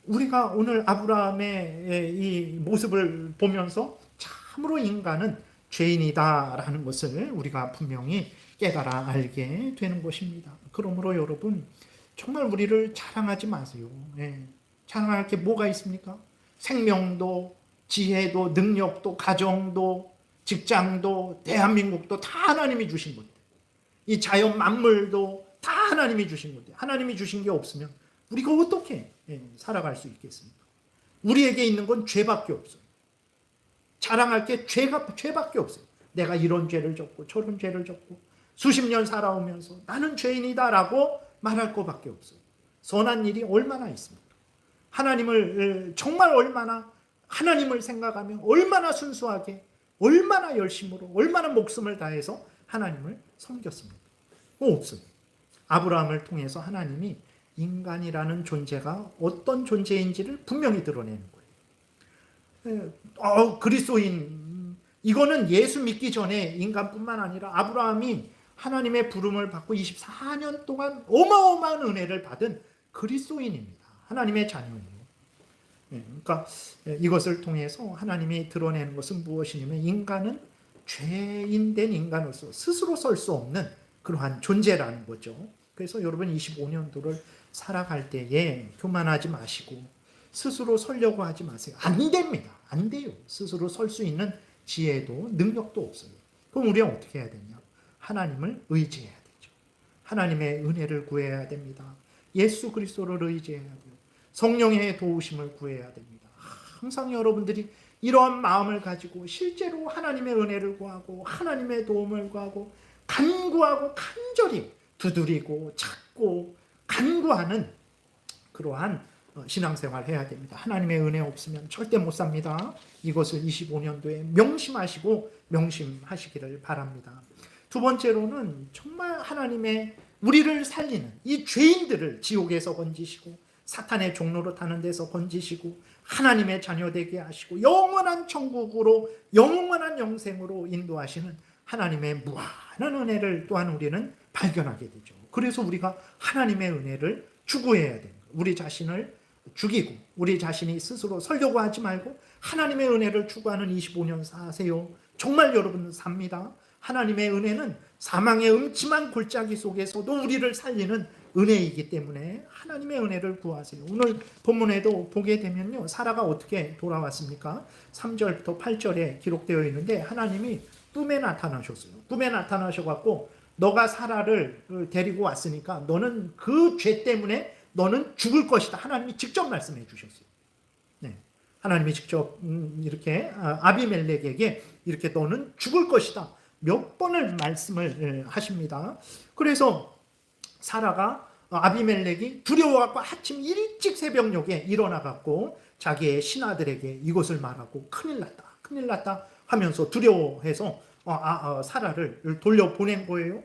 우리가 오늘 아브라함의 이 모습을 보면서 참으로 인간은 죄인이다라는 것을 우리가 분명히 깨달아 알게 되는 것입니다. 그러므로 여러분, 정말 우리를 자랑하지 마세요. 자랑할 게 뭐가 있습니까? 생명도, 지혜도, 능력도, 가정도, 직장도, 대한민국도 다 하나님이 주신 것들. 이 자연 만물도 다 하나님이 주신 것들. 하나님이 주신 게 없으면 우리가 어떻게 살아갈 수 있겠습니까? 우리에게 있는 건 죄밖에 없어요. 자랑할 게 죄밖에 없어요. 내가 이런 죄를 졌고 저런 죄를 졌고 수십 년 살아오면서 나는 죄인이다라고 말할 것밖에 없어요. 선한 일이 얼마나 있습니까? 하나님을 정말 얼마나 하나님을 생각하며 얼마나 순수하게 얼마나 열심으로 얼마나 목숨을 다해서 하나님을 섬겼습니까? 없어요. 아브라함을 통해서 하나님이 인간이라는 존재가 어떤 존재인지를 분명히 드러내는 거예요. 그리스도인, 이거는 예수 믿기 전에 인간뿐만 아니라 아브라함이 하나님의 부름을 받고 24년 동안 어마어마한 은혜를 받은 그리스도인입니다. 하나님의 자녀예요. 그러니까 이것을 통해서 하나님이 드러내는 것은 무엇이냐면 인간은 죄인된 인간으로서 스스로 설 수 없는 그러한 존재라는 거죠. 그래서 여러분 25년도를 살아갈 때에 교만하지 마시고 스스로 서려고 하지 마세요. 안 됩니다. 안 돼요. 스스로 설 수 있는 지혜도 능력도 없어요. 그럼 우리는 어떻게 해야 되냐? 하나님을 의지해야 되죠. 하나님의 은혜를 구해야 됩니다. 예수 그리스도를 의지해야 돼요. 성령의 도우심을 구해야 됩니다. 항상 여러분들이 이러한 마음을 가지고 실제로 하나님의 은혜를 구하고 하나님의 도움을 구하고 간구하고 간절히 두드리고 찾고 간구하는 그러한 신앙생활 해야 됩니다. 하나님의 은혜 없으면 절대 못 삽니다. 이것을 25년도에 명심하시고 명심하시기를 바랍니다. 두 번째로는 정말 하나님의 우리를 살리는 이 죄인들을 지옥에서 건지시고 사탄의 종로로 타는 데서 건지시고 하나님의 자녀 되게 하시고 영원한 천국으로 영원한 영생으로 인도하시는 하나님의 무한한 은혜를 또한 우리는 발견하게 되죠. 그래서 우리가 하나님의 은혜를 추구해야 됩니다. 우리 자신을 죽이고 우리 자신이 스스로 살려고 하지 말고 하나님의 은혜를 추구하는 25년 사세요. 정말 여러분 삽니다. 하나님의 은혜는 사망의 음침한 골짜기 속에서도 우리를 살리는 은혜이기 때문에 하나님의 은혜를 구하세요. 오늘 본문에도 보게 되면요, 사라가 어떻게 돌아왔습니까? 3절부터 8절에 기록되어 있는데 하나님이 꿈에 나타나셨어요. 꿈에 나타나셔갖고 너가 사라를 데리고 왔으니까 너는 그 죄 때문에 너는 죽을 것이다. 하나님이 직접 말씀해 주셨어요. 네. 하나님이 직접 이렇게 아비멜렉에게 이렇게 너는 죽을 것이다. 몇 번을 말씀을 하십니다. 그래서 사라가 아비멜렉이 두려워갖고 아침 일찍 새벽녘에 일어나갖고 자기의 신하들에게 이것을 말하고 큰일 났다. 큰일 났다 하면서 두려워해서 사라를 돌려보낸 거예요.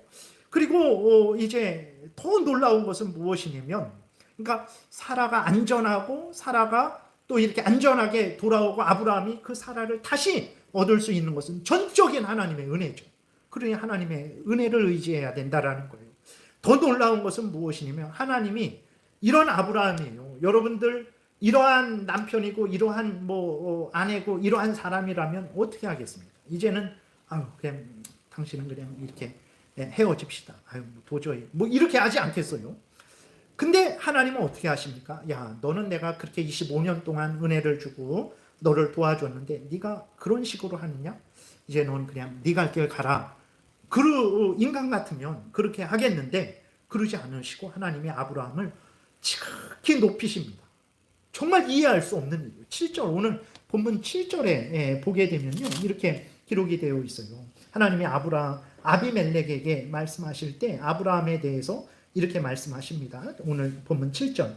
그리고 이제 더 놀라운 것은 무엇이냐면 그러니까 사라가 안전하고 사라가 또 이렇게 안전하게 돌아오고 아브라함이 그 사라를 다시 얻을 수 있는 것은 전적인 하나님의 은혜죠. 그러니 하나님의 은혜를 의지해야 된다라는 거예요. 더 놀라운 것은 무엇이냐면 하나님이 이런 아브라함이에요. 여러분들 이러한 남편이고 이러한 아내고 이러한 사람이라면 어떻게 하겠습니까? 이제는 그냥 당신은 그냥 이렇게 헤어집시다. 아유, 도저히 뭐 이렇게 하지 않겠어요. 근데 하나님은 어떻게 하십니까? 야, 너는 내가 그렇게 25년 동안 은혜를 주고 너를 도와줬는데 네가 그런 식으로 하느냐? 이제 넌 그냥 네 갈 길 가라. 인간 같으면 그렇게 하겠는데 그러지 않으시고 하나님이 아브라함을 지극히 높이십니다. 정말 이해할 수 없는 일이에요. 7절, 오늘 본문 7절에 보게 되면요, 이렇게 기록이 되어 있어요. 하나님이 아비멜렉에게 말씀하실 때 아브라함에 대해서 이렇게 말씀하십니다. 오늘 본문 7절.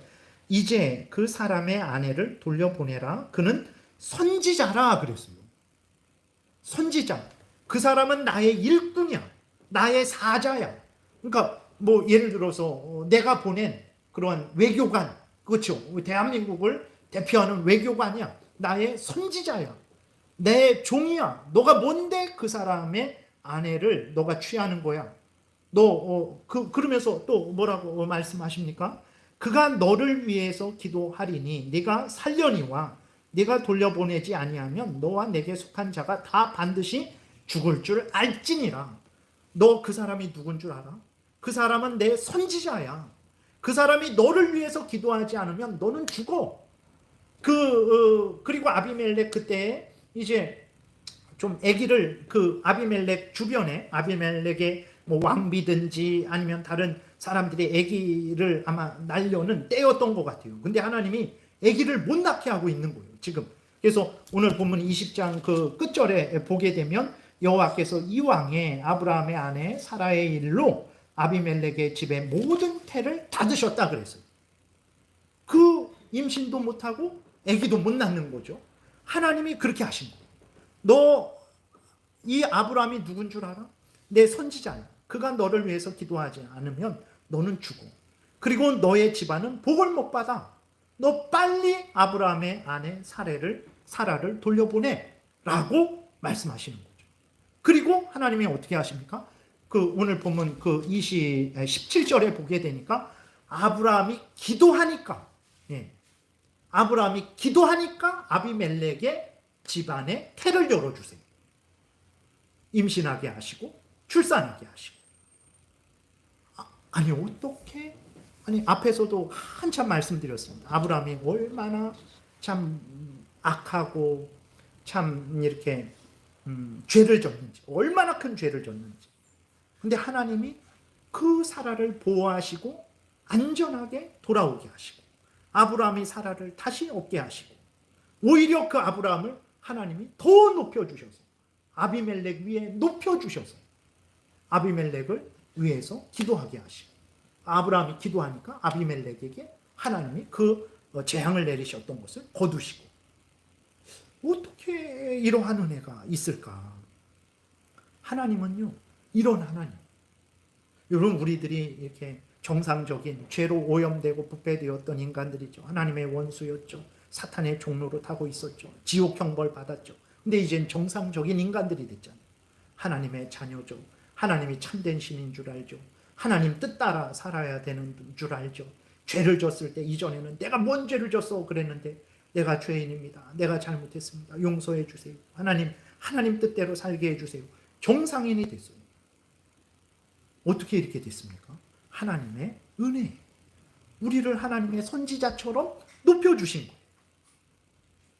이제 그 사람의 아내를 돌려보내라. 그는 선지자라 그랬어요. 선지자. 그 사람은 나의 일꾼이야. 나의 사자야. 그러니까 뭐 예를 들어서 내가 보낸 그러한 외교관, 그렇죠? 대한민국을 대표하는 외교관이야. 나의 선지자야. 내 종이야. 너가 뭔데 그 사람의 아내를 너가 취하는 거야. 그러면서 또 뭐라고 말씀하십니까? 그가 너를 위해서 기도하리니 네가 살려니와 네가 돌려보내지 아니하면 너와 내게 속한 자가 다 반드시 죽을 줄 알지니라. 너 그 사람이 누군 줄 알아? 그 사람은 내 선지자야. 그 사람이 너를 위해서 기도하지 않으면 너는 죽어. 그리고 아비멜렉 그때 이제 좀 아기를 그 아비멜렉 주변에 아비멜렉의 뭐 왕비든지 아니면 다른 사람들이 아기를 아마 낳으려는 때였던 것 같아요. 근데 하나님이 아기를 못 낳게 하고 있는 거예요, 지금. 그래서 오늘 본문 20장 그 끝절에 보게 되면 여호와께서 이왕에 아브라함의 아내 사라의 일로 아비멜렉의 집에 모든 태를 닫으셨다 그랬어요. 그 임신도 못하고 아기도 못 낳는 거죠. 하나님이 그렇게 하신 거예요. 너 이 아브라함이 누군 줄 알아? 내 선지자야. 그가 너를 위해서 기도하지 않으면 너는 죽어. 그리고 너의 집안은 복을 못 받아. 너 빨리 아브라함의 아내 사라를 돌려보내 라고 말씀하시는 거죠. 그리고 하나님이 어떻게 하십니까? 오늘 보면 17절에 보게 되니까 아브라함이 기도하니까 아비멜렉의 집안에 태를 열어주세요. 임신하게 하시고 출산하게 하시고. 아니 어떻게? 아니 앞에서도 한참 말씀드렸습니다. 아브라함이 얼마나 참 악하고 참 이렇게 죄를 졌는지, 얼마나 큰 죄를 졌는지. 근데 하나님이 그 사라를 보호하시고 안전하게 돌아오게 하시고 아브라함이 사라를 다시 얻게 하시고 오히려 그 아브라함을 하나님이 더 높여주셔서 아비멜렉 위에 높여주셔서 아비멜렉을 위해서 기도하게 하시고 아브라함이 기도하니까 아비멜렉에게 하나님이 그 재앙을 내리셨던 것을 거두시고. 어떻게 이러한 은혜가 있을까? 하나님은요, 이런 하나님. 여러분, 우리들이 이렇게 정상적인 죄로 오염되고 부패되었던 인간들이죠. 하나님의 원수였죠. 사탄의 종로로 타고 있었죠. 지옥 형벌 받았죠. 근데 이젠 정상적인 인간들이 됐잖아요. 하나님의 자녀죠. 하나님이 참된 신인 줄 알죠. 하나님 뜻 따라 살아야 되는 줄 알죠. 죄를 졌을 때 이전에는 내가 뭔 죄를 졌어 그랬는데 내가 죄인입니다. 내가 잘못했습니다. 용서해 주세요. 하나님 뜻대로 살게 해주세요. 정상인이 됐어요. 어떻게 이렇게 됐습니까? 하나님의 은혜. 우리를 하나님의 선지자처럼 높여주신 거예요.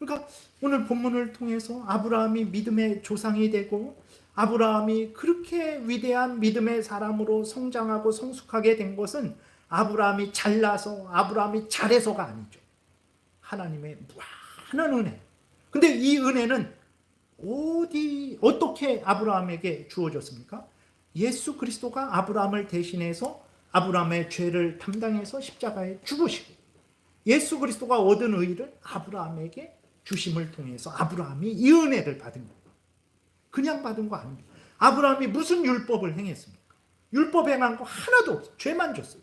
그러니까 오늘 본문을 통해서 아브라함이 믿음의 조상이 되고 아브라함이 그렇게 위대한 믿음의 사람으로 성장하고 성숙하게 된 것은 아브라함이 잘나서 아브라함이 잘해서가 아니죠. 하나님의 무한한 은혜. 근데 이 은혜는 어떻게 아브라함에게 주어졌습니까? 예수 그리스도가 아브라함을 대신해서 아브라함의 죄를 담당해서 십자가에 죽으시고 예수 그리스도가 얻은 의를 아브라함에게 주심을 통해서 아브라함이 이 은혜를 받은 거예요. 그냥 받은 거 아닙니다. 아브라함이 무슨 율법을 행했습니까? 율법 행한 거 하나도 없어요. 죄만 줬어요.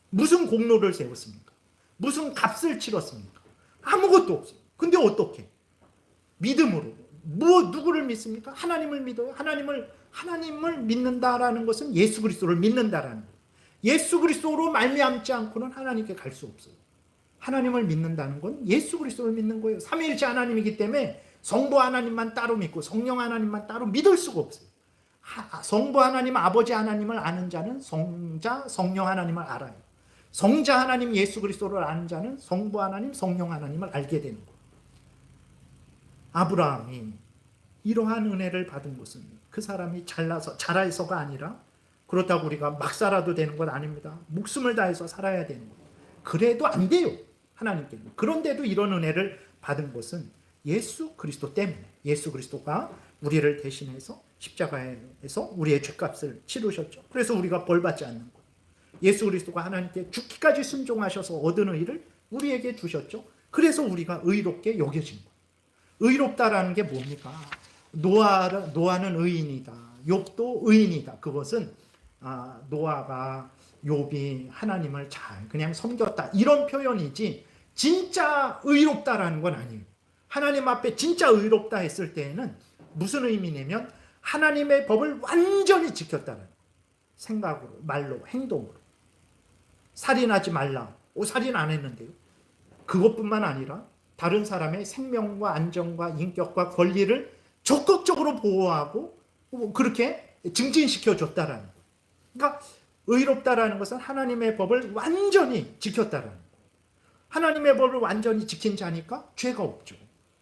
무슨 공로를 세웠습니까? 무슨 값을 치렀습니까? 아무것도 없어요. 근데 어떻게? 믿음으로. 누구를 믿습니까? 하나님을 믿어요. 하나님을 믿는다라는 것은 예수 그리스도를 믿는다라는 거예요. 예수 그리스도로 말미암지 않고는 하나님께 갈 수 없어요. 하나님을 믿는다는 건 예수 그리스도를 믿는 거예요. 삼위일체 하나님이기 때문에 성부 하나님만 따로 믿고 성령 하나님만 따로 믿을 수가 없어요. 성부 하나님 아버지 하나님을 아는 자는 성자 성령 하나님을 알아요. 성자 하나님 예수 그리스도를 아는 자는 성부 하나님 성령 하나님을 알게 되는 거예요. 아브라함이 이러한 은혜를 받은 것은 그 사람이 잘해서가 아니라, 그렇다고 우리가 막 살아도 되는 건 아닙니다. 목숨을 다해서 살아야 되는 거예요. 그래도 안 돼요, 하나님께는. 그런데도 이런 은혜를 받은 것은 예수 그리스도 때문에, 예수 그리스도가 우리를 대신해서 십자가에서 우리의 죄값을 치르셨죠. 그래서 우리가 벌받지 않는 거예요. 예수 그리스도가 하나님께 죽기까지 순종하셔서 얻은 의를 우리에게 주셨죠. 그래서 우리가 의롭게 여겨진 거예요. 의롭다라는 게 뭡니까? 노아는 의인이다. 욥도 의인이다. 그것은 노아가 욥이 하나님을 잘 그냥 섬겼다, 이런 표현이지 진짜 의롭다라는 건 아니에요. 하나님 앞에 진짜 의롭다 했을 때에는 무슨 의미냐면 하나님의 법을 완전히 지켰다는 생각으로, 말로, 행동으로. 살인하지 말라. 살인 안 했는데요. 그것뿐만 아니라 다른 사람의 생명과 안전과 인격과 권리를 적극적으로 보호하고 그렇게 증진시켜줬다라는 거예요. 그러니까 의롭다라는 것은 하나님의 법을 완전히 지켰다라는 거예요. 하나님의 법을 완전히 지킨 자니까 죄가 없죠.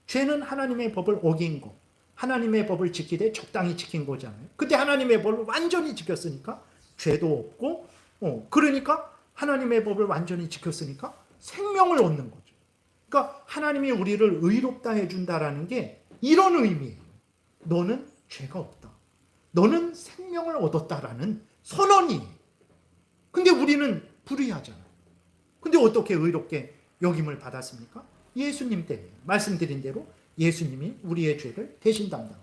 죄는 하나님의 법을 어긴 거, 하나님의 법을 지키되 적당히 지킨 거잖아요. 그때 하나님의 법을 완전히 지켰으니까 죄도 없고, 그러니까 하나님의 법을 완전히 지켰으니까 생명을 얻는 거죠. 그러니까 하나님이 우리를 의롭다 해준다라는 게 이런 의미예요. 너는 죄가 없다. 너는 생명을 얻었다라는 선언이에요. 근데 우리는 불의하잖아요. 근데 어떻게 의롭게 여김을 받았습니까? 예수님 때문에. 말씀드린 대로 예수님이 우리의 죄를 대신 담당하고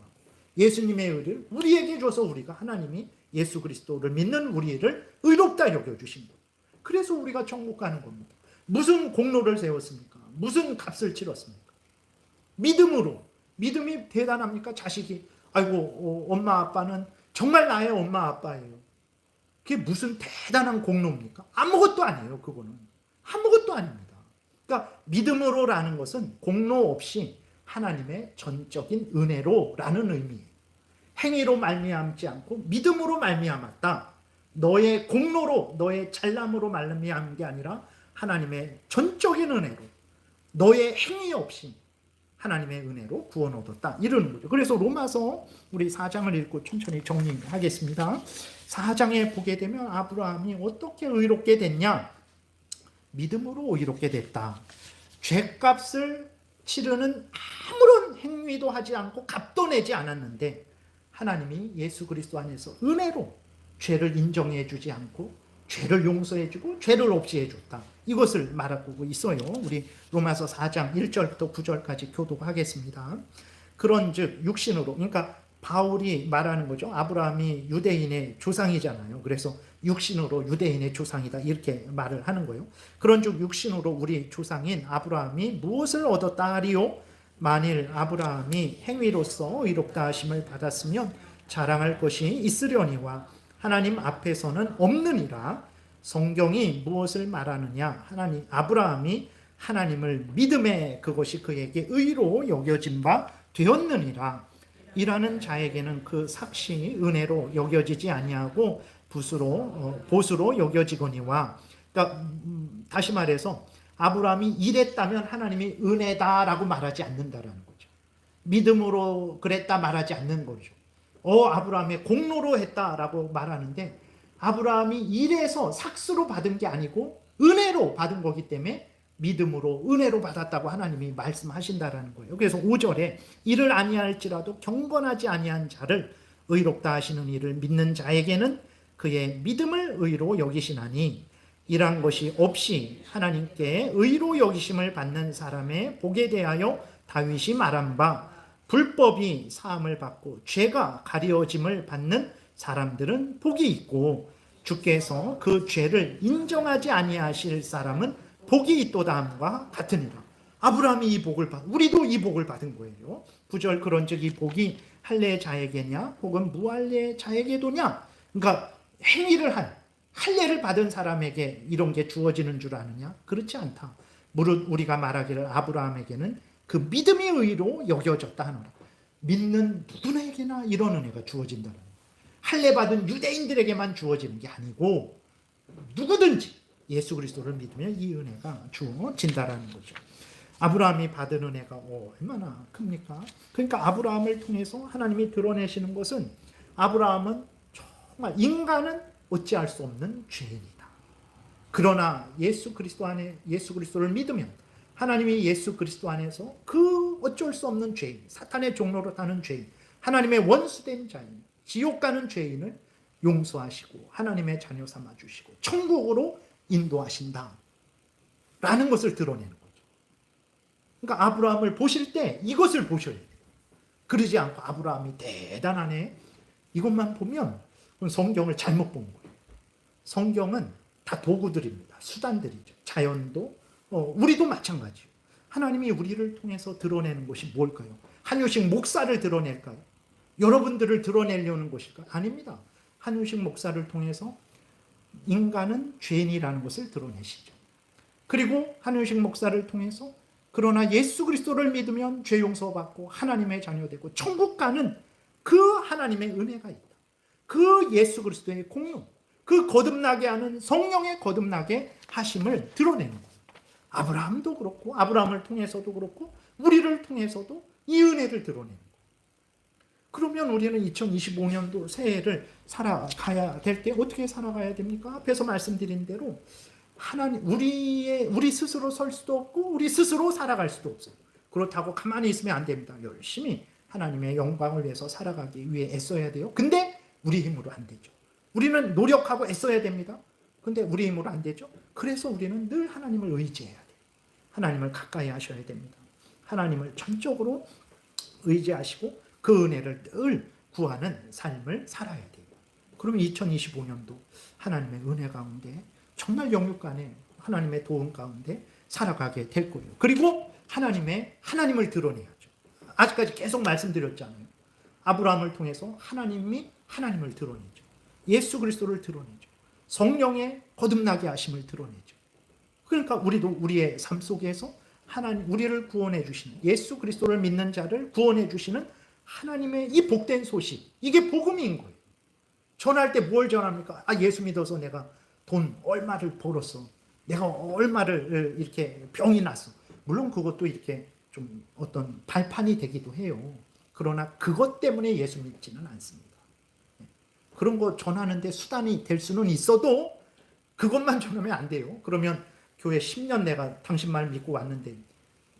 예수님의 의를 우리에게 줘서 우리가 하나님이 예수 그리스도를 믿는 우리를 의롭다 여겨주신 거예요. 그래서 우리가 천국 가는 겁니다. 무슨 공로를 세웠습니까? 무슨 값을 치렀습니까? 믿음으로. 믿음이 대단합니까? 자식이 아이고 엄마 아빠는 정말 나의 엄마 아빠예요. 그게 무슨 대단한 공로입니까? 아무것도 아니에요. 그거는 아무것도 아닙니다. 그러니까 믿음으로라는 것은 공로 없이 하나님의 전적인 은혜로라는 의미예요. 행위로 말미암지 않고 믿음으로 말미암았다. 너의 공로로, 너의 잘남으로 말미암은 게 아니라 하나님의 전적인 은혜로, 너의 행위 없이 하나님의 은혜로 구원 얻었다, 이러는 거죠. 그래서 로마서 우리 4장을 읽고 천천히 정리하겠습니다. 4장에 보게 되면 아브라함이 어떻게 의롭게 됐냐? 믿음으로 의롭게 됐다. 죄값을 치르는 아무런 행위도 하지 않고 값도 내지 않았는데 하나님이 예수 그리스도 안에서 은혜로 죄를 인정해 주지 않고 죄를 용서해 주고 죄를 없이 해줬다. 이것을 말하고 있어요. 우리 로마서 4장 1절부터 9절까지 교독하겠습니다. 그런즉 육신으로, 그러니까 바울이 말하는 거죠. 아브라함이 유대인의 조상이잖아요. 그래서 육신으로 유대인의 조상이다, 이렇게 말을 하는 거예요. 그런즉 육신으로 우리 조상인 아브라함이 무엇을 얻었다 하리요? 만일 아브라함이 행위로서 의롭다 하심을 받았으면 자랑할 것이 있으려니와 하나님 앞에서는 없느니라. 성경이 무엇을 말하느냐? 아브라함이 하나님을 믿음에 그것이 그에게 의로 여겨진 바 되었느니라. 이라는 자에게는 그 삭시 은혜로 여겨지지 아니하고 보수로 여겨지거니와. 그러니까 다시 말해서 아브라함이 이랬다면 하나님이 은혜다라고 말하지 않는다라는 거죠. 믿음으로 그랬다 말하지 않는 거죠. 아브라함의 공로로 했다라고 말하는데 아브라함이 이래서 삭스로 받은 게 아니고 은혜로 받은 거기 때문에 믿음으로 은혜로 받았다고 하나님이 말씀하신다라는 거예요. 그래서 5절에 이를 아니할지라도 경건하지 아니한 자를 의롭다 하시는 이를 믿는 자에게는 그의 믿음을 의로 여기시나니 이란 것이 없이 하나님께 의로 여기심을 받는 사람의 복에 대하여 다윗이 말한 바 불법이 사함을 받고 죄가 가려짐을 받는 사람들은 복이 있고 주께서 그 죄를 인정하지 아니하실 사람은 복이 있도다 함과 같으니라. 아브라함이 이 복을 우리도 이 복을 받은 거예요. 9절 그런즉 이 복이 할례 자에게냐 혹은 무할례 자에게도냐. 그러니까 행위를 할례를 받은 사람에게 이런 게 주어지는 줄 아느냐? 그렇지 않다. 무릇 우리가 말하기를 아브라함에게는 그 믿음의 의로 여겨졌다 하노라. 믿는 누구에게나 이런 은혜가 주어진다는 거예요. 할례 받은 유대인들에게만 주어지는 게 아니고 누구든지 예수 그리스도를 믿으면 이 은혜가 주어진다라는 거죠. 아브라함이 받은 은혜가 얼마나 큽니까? 그러니까 아브라함을 통해서 하나님이 드러내시는 것은 아브라함은 정말 인간은 어찌할 수 없는 죄인이다. 그러나 예수 그리스도를 믿으면 하나님이 예수 그리스도 안에서 그 어쩔 수 없는 죄인, 사탄의 종로로 타는 죄인, 하나님의 원수된 자인, 지옥 가는 죄인을 용서하시고 하나님의 자녀 삼아 주시고 천국으로 인도하신다 라는 것을 드러내는 거죠. 그러니까 아브라함을 보실 때 이것을 보셔야 돼요. 그러지 않고 아브라함이 대단하네, 이것만 보면 성경을 잘못 본 거예요. 성경은 다 도구들입니다. 수단들이죠. 자연도 우리도 마찬가지예요. 하나님이 우리를 통해서 드러내는 것이 뭘까요? 한효식 목사를 드러낼까요? 여러분들을 드러내려는 것일까요? 아닙니다. 한효식 목사를 통해서 인간은 죄인이라는 것을 드러내시죠. 그리고 한효식 목사를 통해서 그러나 예수 그리스도를 믿으면 죄 용서받고 하나님의 자녀 되고 천국 가는 그 하나님의 은혜가 있다. 그 예수 그리스도의 공로, 그 거듭나게 하는 성령의 거듭나게 하심을 드러내는 거예요. 아브라함도 그렇고 아브라함을 통해서도 그렇고 우리를 통해서도 이 은혜를 드러내는 거예요. 그러면 우리는 2025년도 새해를 살아가야 될 때 어떻게 살아가야 됩니까? 앞에서 말씀드린 대로 하나님, 우리 스스로 설 수도 없고 우리 스스로 살아갈 수도 없어요. 그렇다고 가만히 있으면 안 됩니다. 열심히 하나님의 영광을 위해서 살아가기 위해 애써야 돼요. 근데 우리 힘으로 안 되죠. 우리는 노력하고 애써야 됩니다. 근데 우리 힘으로 안 되죠. 그래서 우리는 늘 하나님을 의지해야 돼요. 하나님을 가까이 하셔야 됩니다. 하나님을 전적으로 의지하시고 그 은혜를 늘 구하는 삶을 살아야 돼요. 그러면 2025년도 하나님의 은혜 가운데 정말 영육 간에 하나님의 도움 가운데 살아가게 될 거예요. 그리고 하나님을 드러내야죠. 아직까지 계속 말씀드렸잖아요. 아브라함을 통해서 하나님이 하나님을 드러내죠. 예수 그리스도를 드러내죠. 성령의 거듭나게 하심을 드러내죠. 그러니까 우리도 우리의 삶 속에서 하나님, 우리를 구원해 주시는, 예수 그리스도를 믿는 자를 구원해 주시는 하나님의 이 복된 소식, 이게 복음인 거예요. 전할 때 뭘 전합니까? 예수 믿어서 내가 돈 얼마를 벌었어. 내가 얼마를 이렇게 병이 났어. 물론 그것도 이렇게 좀 어떤 발판이 되기도 해요. 그러나 그것 때문에 예수 믿지는 않습니다. 그런 거 전하는데 수단이 될 수는 있어도 그것만 전하면 안 돼요. 그러면 교회 10년 내가 당신 말 믿고 왔는데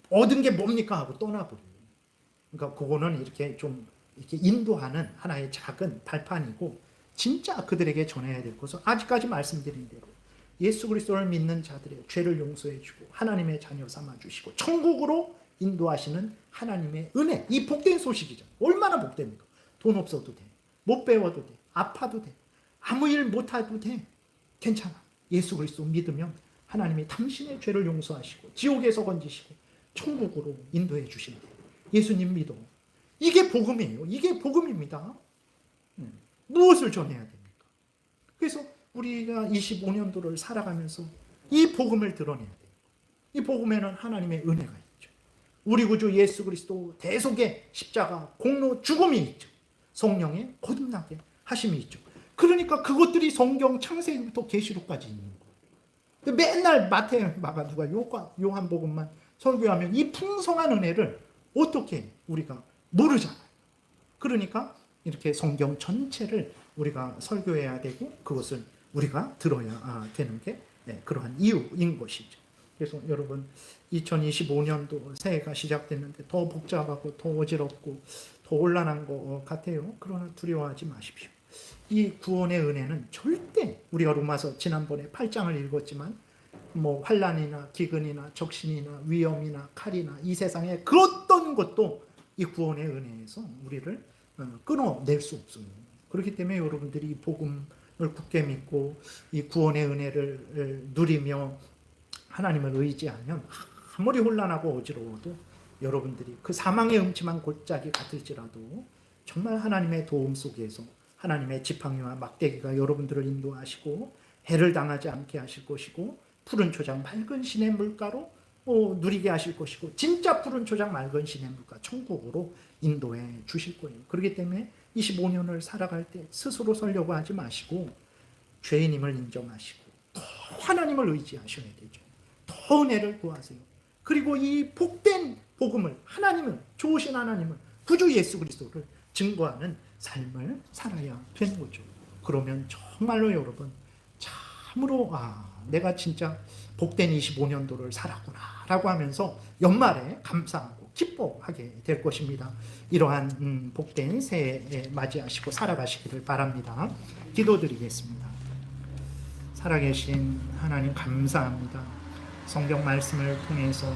얻은 게 뭡니까 하고 떠나버려요. 그러니까 그거는 이렇게 좀 이렇게 인도하는 하나의 작은 발판이고, 진짜 그들에게 전해야 될 것은 아직까지 말씀드린 대로 예수 그리스도를 믿는 자들의 죄를 용서해 주고 하나님의 자녀 삼아 주시고 천국으로 인도하시는 하나님의 은혜, 이 복된 소식이죠. 얼마나 복됩니까? 돈 없어도 돼. 못 배워도 돼. 아파도 돼. 아무 일 못해도 돼. 괜찮아. 예수 그리스도 믿으면 하나님이 당신의 죄를 용서하시고 지옥에서 건지시고 천국으로 인도해 주신다. 예수님 믿어. 이게 복음이에요. 이게 복음입니다. 무엇을 전해야 됩니까? 그래서 우리가 25년도를 살아가면서 이 복음을 드러내야 돼요. 이 복음에는 하나님의 은혜가 있죠. 우리 구주 예수 그리스도 대속의 십자가 공로 죽음이 있죠. 성령의 거듭나게 하심이 있죠. 그러니까 그것들이 성경 창세기부터 계시록까지 있는 거예요. 맨날 마태, 마가, 누가, 요한복음만 설교하면 이 풍성한 은혜를 어떻게 우리가 모르잖아요. 그러니까 이렇게 성경 전체를 우리가 설교해야 되고 그것을 우리가 들어야 되는 게 그러한 이유인 것이죠. 그래서 여러분 2025년도 새해가 시작됐는데 더 복잡하고 더 어지럽고 더 혼란한 것 같아요. 그러나 두려워하지 마십시오. 이 구원의 은혜는 절대, 우리가 로마서 지난번에 8장을 읽었지만 환난이나 기근이나 적신이나 위험이나 칼이나 이 세상의 그 어떤 것도 이 구원의 은혜에서 우리를 끊어낼 수 없어요. 그렇기 때문에 여러분들이 이 복음을 굳게 믿고 이 구원의 은혜를 누리며 하나님을 의지하면 아무리 혼란하고 어지러워도 여러분들이 그 사망의 음침한 골짜기 같을지라도 정말 하나님의 도움 속에서 하나님의 지팡이와 막대기가 여러분들을 인도하시고 해를 당하지 않게 하실 것이고 푸른 초장 맑은 시냇 물가로 누리게 하실 것이고 진짜 푸른 초장 맑은 시냇물과 천국으로 인도해 주실 거예요. 그렇기 때문에 25년을 살아갈 때 스스로 살려고 하지 마시고 죄인임을 인정하시고 더 하나님을 의지하셔야 되죠. 더 은혜를 구하세요. 그리고 이 복된 복음을, 하나님을, 좋으신 하나님을, 구주 예수 그리스도를 증거하는 삶을 살아야 되는 거죠. 그러면 정말로 여러분 참으로 내가 진짜 복된 25년도를 살았구나 라고 하면서 연말에 감사하고 기뻐하게 될 것입니다. 이러한 복된 새해 맞이하시고 살아가시기를 바랍니다. 기도드리겠습니다. 살아계신 하나님 감사합니다. 성경 말씀을 통해서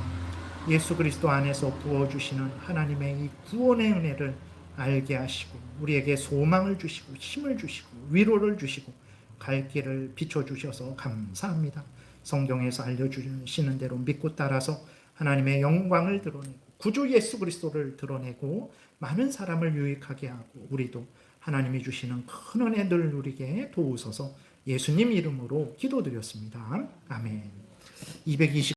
예수 그리스도 안에서 부어주시는 하나님의 이 구원의 은혜를 알게 하시고 우리에게 소망을 주시고 힘을 주시고 위로를 주시고 갈 길을 비춰주셔서 감사합니다. 성경에서 알려주시는 대로 믿고 따라서 하나님의 영광을 드러내고 구주 예수 그리스도를 드러내고 많은 사람을 유익하게 하고 우리도 하나님이 주시는 큰 은혜들 누리게 도우소서. 예수님 이름으로 기도드렸습니다. 아멘. 220